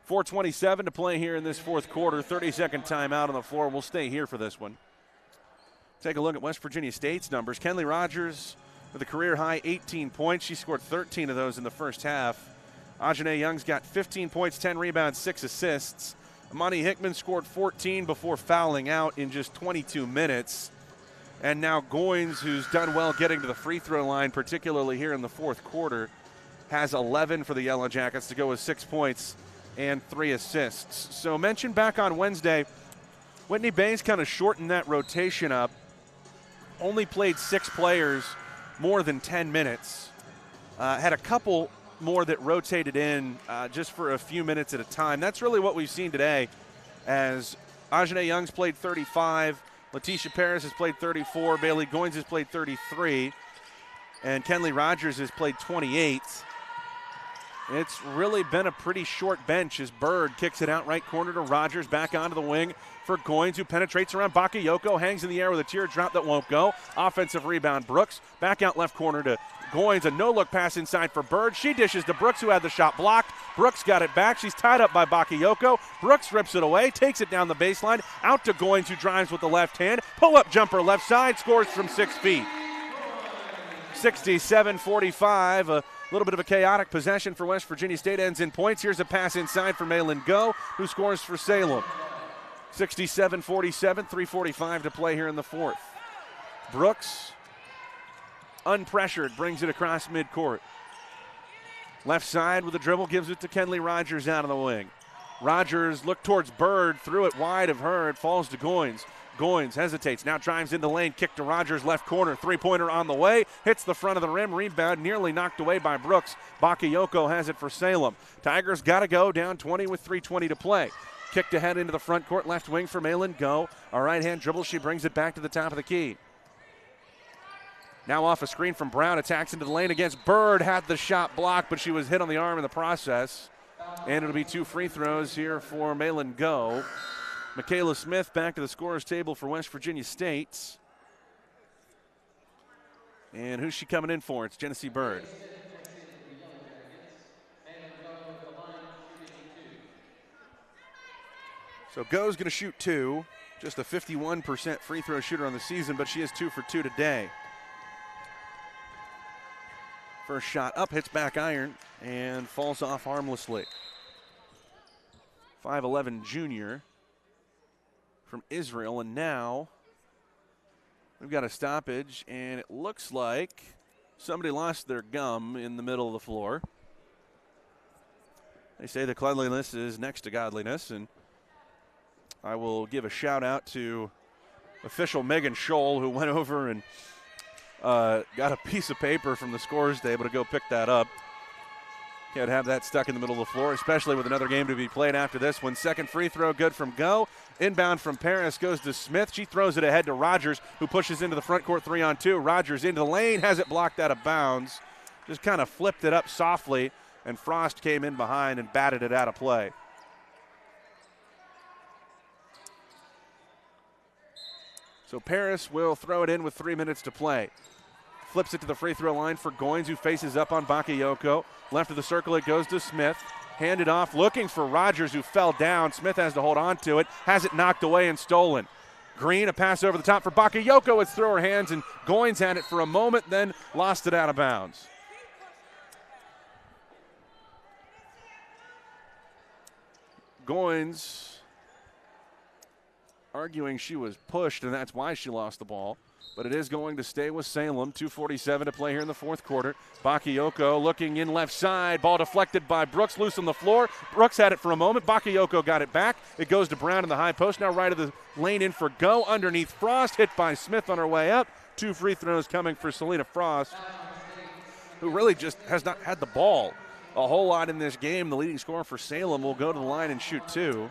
4:27 to play here in this fourth quarter. 30-second timeout on the floor. We'll stay here for this one. Take a look at West Virginia State's numbers. Kenley Rogers with a career-high 18 points. She scored 13 of those in the first half. Ajane Young's got 15 points, 10 rebounds, 6 assists. Amani Hickman scored 14 before fouling out in just 22 minutes. And now Goins, who's done well getting to the free throw line, particularly here in the fourth quarter, has 11 for the Yellowjackets to go with 6 points and 3 assists. So mentioned back on Wednesday, Whitney Baines kind of shortened that rotation up. Only played 6 players more than 10 minutes. Had a couple more that rotated in just for a few minutes at a time. That's really what we've seen today, as Ajane Young's played 35, Letitia Paris has played 34, Bailey Goins has played 33, and Kenley Rogers has played 28. It's really been a pretty short bench as Bird kicks it out right corner to Rogers, back onto the wing for Goins, who penetrates around Bakayoko, hangs in the air with a teardrop that won't go. Offensive rebound, Brooks, back out left corner to Goins, a no-look pass inside for Bird. She dishes to Brooks, who had the shot blocked. Brooks got it back. She's tied up by Bakayoko. Brooks rips it away, takes it down the baseline, out to Goins, who drives with the left hand. Pull-up jumper left side, scores from 6 feet. 67-45, a little bit of a chaotic possession for West Virginia State, ends in points. Here's a pass inside for Malin Go, who scores for Salem. 67-47, 3:45 to play here in the fourth. Brooks, unpressured, brings it across midcourt. Left side with a dribble, gives it to Kenley Rogers out of the wing. Rogers looked towards Bird, threw it wide of her. It falls to Goins. Goins hesitates, now drives into the lane, kick to Rogers, left corner, three-pointer on the way, hits the front of the rim, rebound nearly knocked away by Brooks. Bakayoko has it for Salem. Tigers got to go, down 20 with 3:20 to play. Kicked ahead into the front court, left wing for Malin Go. A right-hand dribble, she brings it back to the top of the key. Now off a screen from Brown, attacks into the lane against Bird, had the shot blocked, but she was hit on the arm in the process. And it'll be 2 free throws here for Malin Go. Michaela Smith back to the scorer's table for West Virginia State. And who's she coming in for? It's Genesee Bird. So Go's going to shoot 2. Just a 51% free throw shooter on the season, but she is 2 for 2 today. First shot up, hits back iron, and falls off harmlessly. 5'11" junior from Israel, and now we've got a stoppage, and it looks like somebody lost their gum in the middle of the floor. They say the cleanliness is next to godliness, and I will give a shout out to official Megan Scholl, who went over and got a piece of paper from the scorer's table to go pick that up. Can't have that stuck in the middle of the floor, especially with another game to be played after this one. Second free throw good from Go. Inbound from Paris goes to Smith. She throws it ahead to Rogers, who pushes into the front court 3-on-2. Rogers into the lane, has it blocked out of bounds. Just kind of flipped it up softly, and Frost came in behind and batted it out of play. So Paris will throw it in with 3 minutes to play. Flips it to the free throw line for Goins, who faces up on Bakayoko. Left of the circle, it goes to Smith. Handed off, looking for Rogers, who fell down. Smith has to hold on to it, has it knocked away and stolen. Green, a pass over the top for Bakayoko. It's through her hands, and Goins had it for a moment, then lost it out of bounds. Goins arguing she was pushed, and that's why she lost the ball. But it is going to stay with Salem. 2:47 to play here in the fourth quarter. Bakayoko looking in left side. Ball deflected by Brooks, loose on the floor. Brooks had it for a moment. Bakayoko got it back. It goes to Brown in the high post. Now right of the lane in for Go. Underneath Frost. Hit by Smith on her way up. 2 free throws coming for Selena Frost, who really just has not had the ball a whole lot in this game. The leading scorer for Salem will go to the line and shoot 2.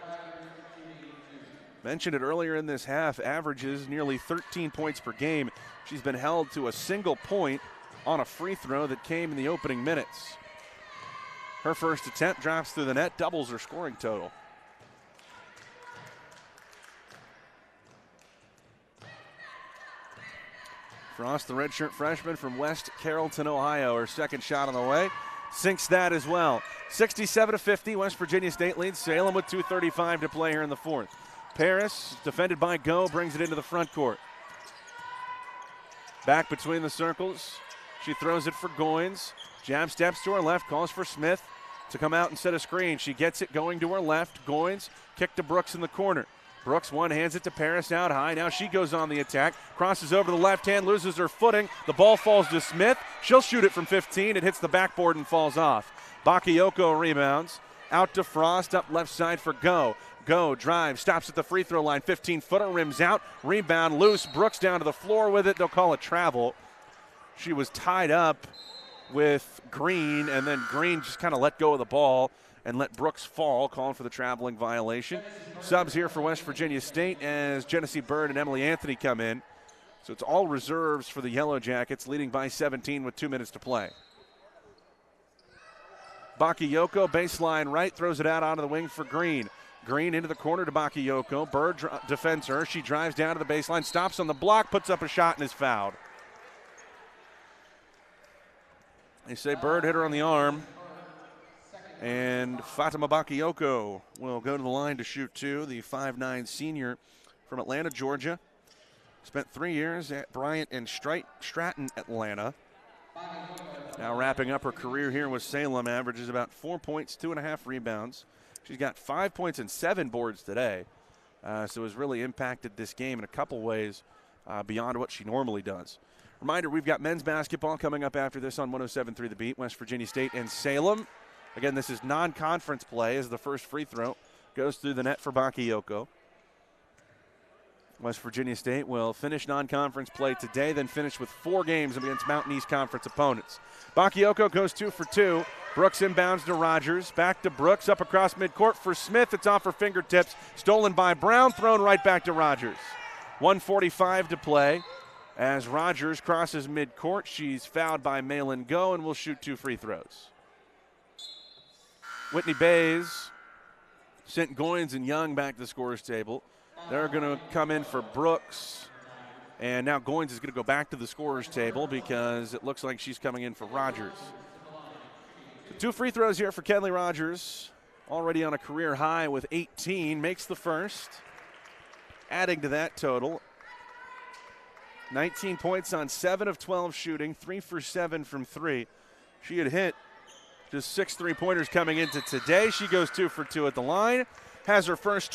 Mentioned it earlier in this half, averages nearly 13 points per game. She's been held to a single point on a free throw that came in the opening minutes. Her first attempt drops through the net, doubles her scoring total. Frost, the redshirt freshman from West Carrollton, Ohio, her second shot on the way. Sinks that as well. 67-50, West Virginia State leads Salem with 2:35 to play here in the fourth. Paris, defended by Go, brings it into the front court. Back between the circles. She throws it for Goins. Jab steps to her left, calls for Smith to come out and set a screen. She gets it going to her left. Goins, kick to Brooks in the corner. Brooks one hands it to Paris out high. Now she goes on the attack. Crosses over to the left hand, loses her footing. The ball falls to Smith. She'll shoot it from 15. It hits the backboard and falls off. Bakayoko rebounds. Out to Frost, up left side for Go. Go, drive, stops at the free throw line. 15-footer, rims out. Rebound, loose. Brooks down to the floor with it. They'll call it travel. She was tied up with Green, and then Green just kind of let go of the ball and let Brooks fall, calling for the traveling violation. Subs here for West Virginia State as Genesee Bird and Emily Anthony come in. So it's all reserves for the Yellowjackets, leading by 17 with 2 minutes to play. Bakayoko, baseline right, throws it out onto the wing for Green. Green into the corner to Bakayoko. Bird defends her. She drives down to the baseline, stops on the block, puts up a shot, and is fouled. They say Bird hit her on the arm. And Fatima Bakayoko will go to the line to shoot two, the 5'9" senior from Atlanta, Georgia. Spent 3 years at Bryant and Stratton, Atlanta. Now wrapping up her career here with Salem, averages about 4 points, 2.5 rebounds. She's got 5 points and 7 boards today. So has really impacted this game in a couple ways beyond what she normally does. Reminder, we've got men's basketball coming up after this on 107.3 The Beat, West Virginia State and Salem. Again, this is non-conference play as the first free throw goes through the net for Bakayoko. West Virginia State will finish non-conference play today, then finish with 4 games against Mountain East Conference opponents. Bakayoko goes 2 for 2. Brooks inbounds to Rogers. Back to Brooks, up across midcourt for Smith. It's off her fingertips. Stolen by Brown, thrown right back to Rogers. 1:45 to play. As Rogers crosses midcourt, she's fouled by Malin Go and will shoot 2 free throws. Whitney Bays sent Goins and Young back to the scorer's table. They're going to come in for Brooks. And now Goins is going to go back to the scorer's table because it looks like she's coming in for Rogers. So 2 free throws here for Kenley Rogers. Already on a career high with 18. Makes the first. Adding to that total, 19 points on 7 of 12 shooting. 3 for 7 from 3. She had hit just 6 3-pointers coming into today. She goes 2 for 2 at the line. Has her first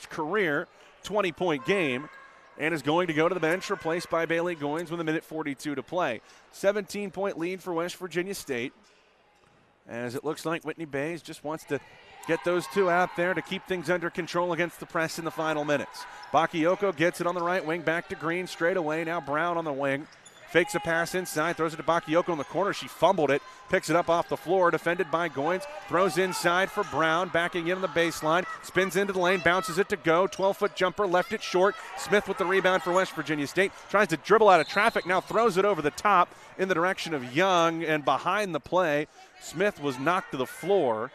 career 20-point game, and is going to go to the bench, replaced by Bailey Goins with 1:42 to play. 17-point lead for West Virginia State, as it looks like Whitney Bays just wants to get those 2 out there to keep things under control against the press in the final minutes. Bakayoko gets it on the right wing, back to Green straight away. Now Brown on the wing. Fakes a pass inside, throws it to Bakayoko in the corner. She fumbled it, picks it up off the floor, defended by Goins, throws inside for Brown, backing in on the baseline, spins into the lane, bounces it to Go, 12-foot jumper, left it short. Smith with the rebound for West Virginia State, tries to dribble out of traffic, now throws it over the top in the direction of Young, and behind the play, Smith was knocked to the floor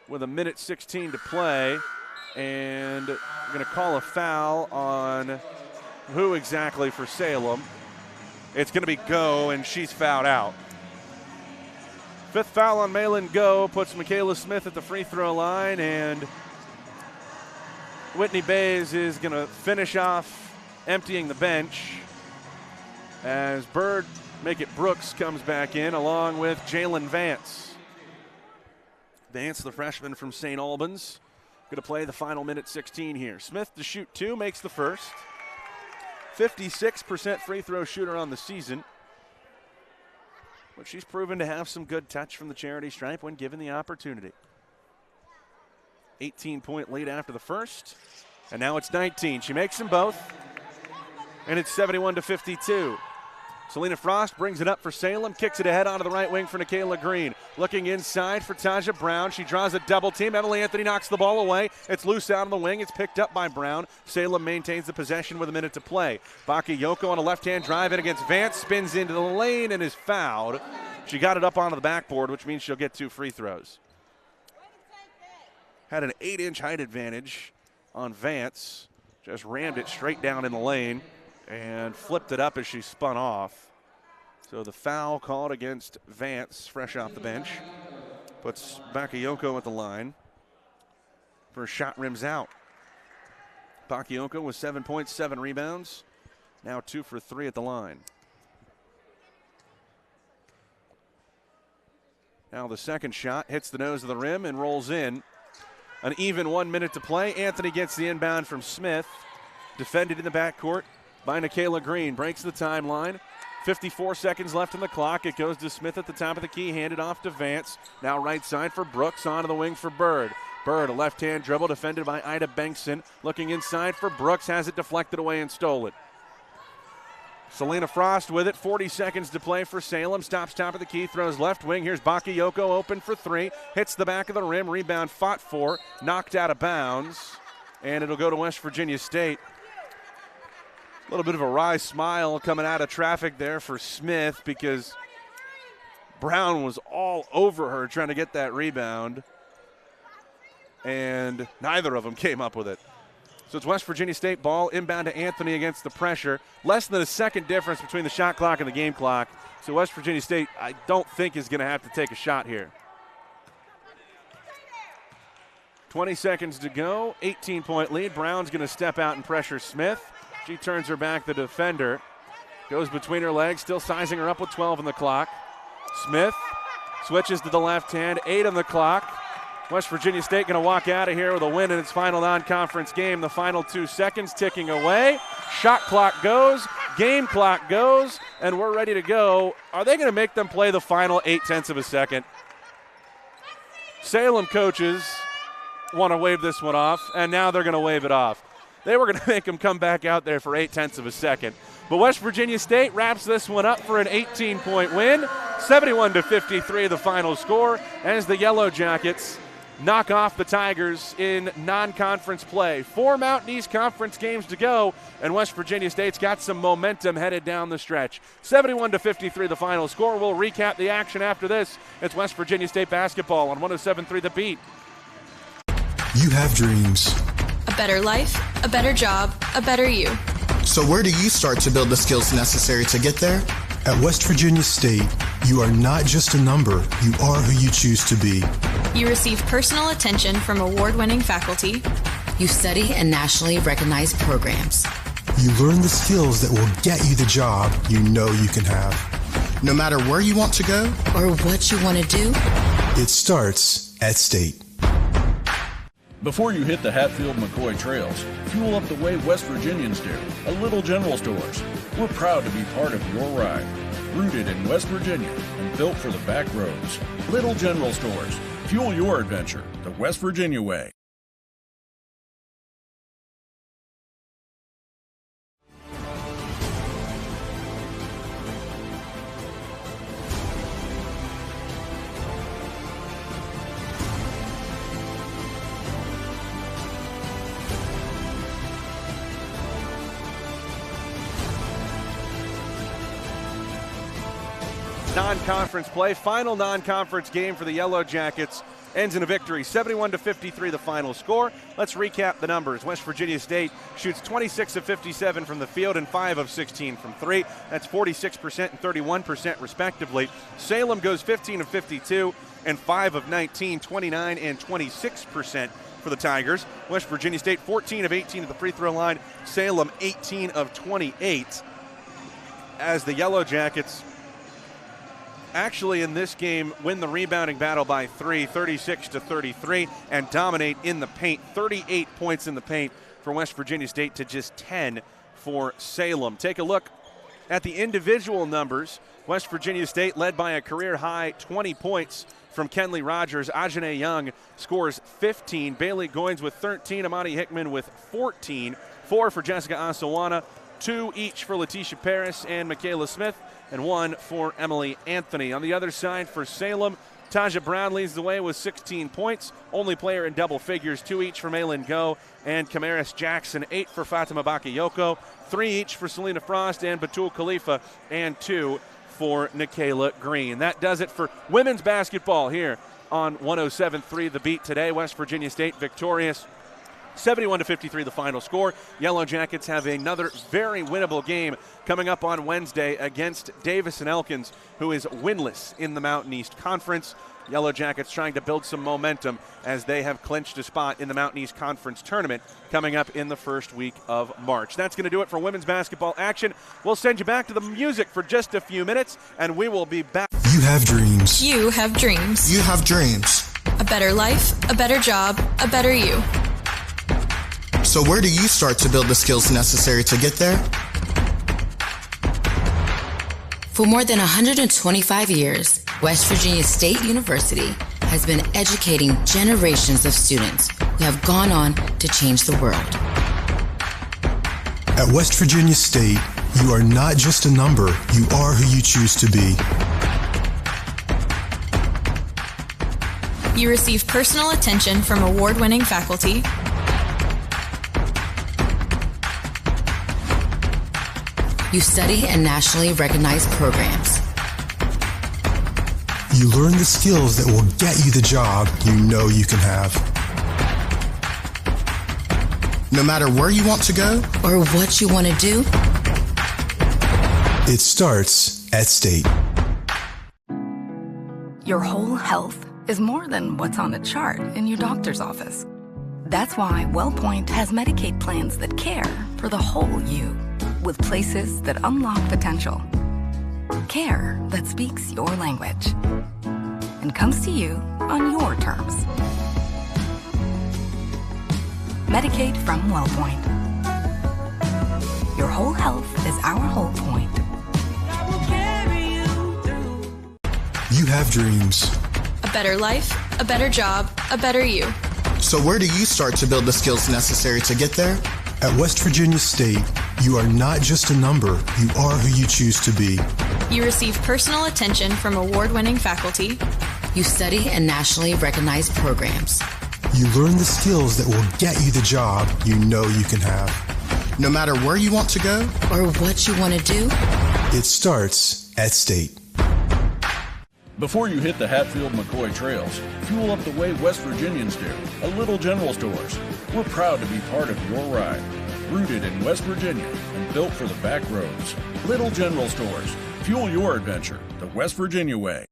with 1:16 to play, and we're going to call a foul on who exactly for Salem. It's going to be Go, and she's fouled out. 5th foul on Malin Go puts Michaela Smith at the free throw line, and Whitney Bays is going to finish off emptying the bench as Brooks comes back in along with Jalen Vance. Vance, the freshman from St. Albans, going to play the final 1:16 here. Smith to shoot 2, makes the first. 56% free throw shooter on the season. But she's proven to have some good touch from the charity stripe when given the opportunity. 18-point lead after the first, and now it's 19. She makes them both, and it's 71-52. Selena Frost brings it up for Salem, kicks it ahead onto the right wing for Nikayla Green. Looking inside for Taja Brown. She draws a double team. Emily Anthony knocks the ball away. It's loose out on the wing. It's picked up by Brown. Salem maintains the possession with 1 minute to play. Bakayoko on a left-hand drive in against Vance, spins into the lane and is fouled. She got it up onto the backboard, which means she'll get 2 free throws. Had an 8-inch height advantage on Vance. Just rammed it straight down in the lane and flipped it up as she spun off. So the foul called against Vance, fresh off the bench, puts Bakayoko at the line. First shot rims out. Bakayoko with 7 points, 7 rebounds. Now 2 for 3 at the line. Now the second shot hits the nose of the rim and rolls in. An even 1 minute to play. Anthony gets the inbound from Smith. Defended in the backcourt by Nikayla Green. Breaks the timeline. 54 seconds left in the clock. It goes to Smith at the top of the key, handed off to Vance. Now right side for Brooks, onto the wing for Bird. Bird, a left-hand dribble defended by Ida Bengtson. Looking inside for Brooks, has it deflected away and stolen. Selena Frost with it, 40 seconds to play for Salem. Stops top of the key, throws left wing. Here's Bakayoko open for three. Hits the back of the rim, rebound fought for, knocked out of bounds. And it'll go to West Virginia State. A little bit of a wry smile coming out of traffic there for Smith because Brown was all over her trying to get that rebound. And neither of them came up with it. So it's West Virginia State ball inbound to Anthony against the pressure. Less than a second difference between the shot clock and the game clock. So West Virginia State, I don't think, is going to have to take a shot here. 20 seconds to go, 18-point lead. Brown's going to step out and pressure Smith. She turns her back, the defender. Goes between her legs, still sizing her up with 12 on the clock. Smith switches to the left hand, 8 on the clock. West Virginia State going to walk out of here with a win in its final non-conference game. The final 2 seconds ticking away. Shot clock goes, game clock goes, and we're ready to go. Are they going to make them play the final 0.8 of a second? Salem coaches want to wave this one off, and now they're going to wave it off. They were going to make them come back out there for 0.8 of a second. But West Virginia State wraps this one up for an 18-point win. 71-53 the final score as the Yellowjackets knock off the Tigers in non-conference play. 4 Mountain East Conference games to go, and West Virginia State's got some momentum headed down the stretch. 71-53 the final score. We'll recap the action after this. It's West Virginia State basketball on 107.3 The Beat. You have dreams. A better life, a better job, a better you. So where do you start to build the skills necessary to get there? At West Virginia State, you are not just a number, you are who you choose to be. You receive personal attention from award-winning faculty. You study in nationally recognized programs. You learn the skills that will get you the job you know you can have. No matter where you want to go or what you want to do, it starts at State. Before you hit the Hatfield-McCoy trails, fuel up the way West Virginians do, a Little General Stores. We're proud to be part of your ride. Rooted in West Virginia and built for the back roads. Little General Stores. Fuel your adventure the West Virginia way. Non-conference play, final non-conference game for the Yellowjackets ends in a victory, 71-53 the final score. Let's recap the numbers. West Virginia State shoots 26 of 57 from the field and 5 of 16 from 3. That's 46% and 31% respectively. Salem goes 15 of 52 and 5 of 19, 29 and 26% for the Tigers. West Virginia State 14 of 18 at the free throw line. Salem 18 of 28 as the Yellowjackets actually in this game win the rebounding battle by 3, 36-33, and dominate in the paint. 38 points in the paint for West Virginia State to just 10 for Salem. Take a look at the individual numbers. West Virginia State led by a career-high 20 points from Kenley Rogers. Ajane Young scores 15. Bailey Goins with 13. Amani Hickman with 14. 4 for Jessica Asawana. 2 each for Letitia Paris and Michaela Smith, and 1 for Emily Anthony. On the other side for Salem, Taja Brown leads the way with 16 points. Only player in double figures, 2 each for Maylin Go and Camaris Jackson, 8 for Fatima Bakayoko, 3 each for Selena Frost and Batul Khalifa, and 2 for Nikayla Green. That does it for women's basketball here on 107.3 The Beat today. West Virginia State victorious, 71-53 the final score. Yellowjackets have another very winnable game coming up on Wednesday against Davis and Elkins, who is winless in the Mountain East Conference. Yellowjackets trying to build some momentum as they have clinched a spot in the Mountain East Conference tournament coming up in the first week of March. That's going to do it for women's basketball action. We'll send you back to the music for just a few minutes, and we will be back. You have dreams. You have dreams. You have dreams. A better life, a better job, a better you. So where do you start to build the skills necessary to get there? For more than 125 years, West Virginia State University has been educating generations of students who have gone on to change the world. At West Virginia State, you are not just a number, you are who you choose to be. You receive personal attention from award-winning faculty. You study in nationally recognized programs. You learn the skills that will get you the job you know you can have. No matter where you want to go, Or what you want to do, It starts at State. Your whole health is more than what's on a chart in your doctor's office. That's why WellPoint has Medicaid plans that care for the whole you, with places that unlock potential. Care that speaks your language and comes to you on your terms. Medicaid from WellPoint. Your whole health is our whole point. I will carry you through. You have dreams. A better life, a better job, a better you. so where do you start to build the skills necessary to get there? At West Virginia State, you are not just a number, you are who you choose to be. You receive personal attention from award-winning faculty. you study in nationally recognized programs. You learn the skills that will get you the job you know you can have. No matter where you want to go, Or what you want to do, It starts at State. Before you hit the Hatfield-McCoy trails, fuel up the way West Virginians do, a Little General Stores. We're proud to be part of your ride. Rooted in West Virginia and built for the back roads. Little General Stores. Fuel your adventure the West Virginia way.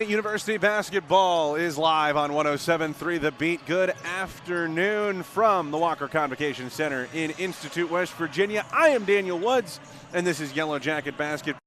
University basketball is live on 107.3 The Beat. Good afternoon from the Walker Convocation Center in Institute, West Virginia. I am Daniel Woods, and this is Yellowjacket basketball.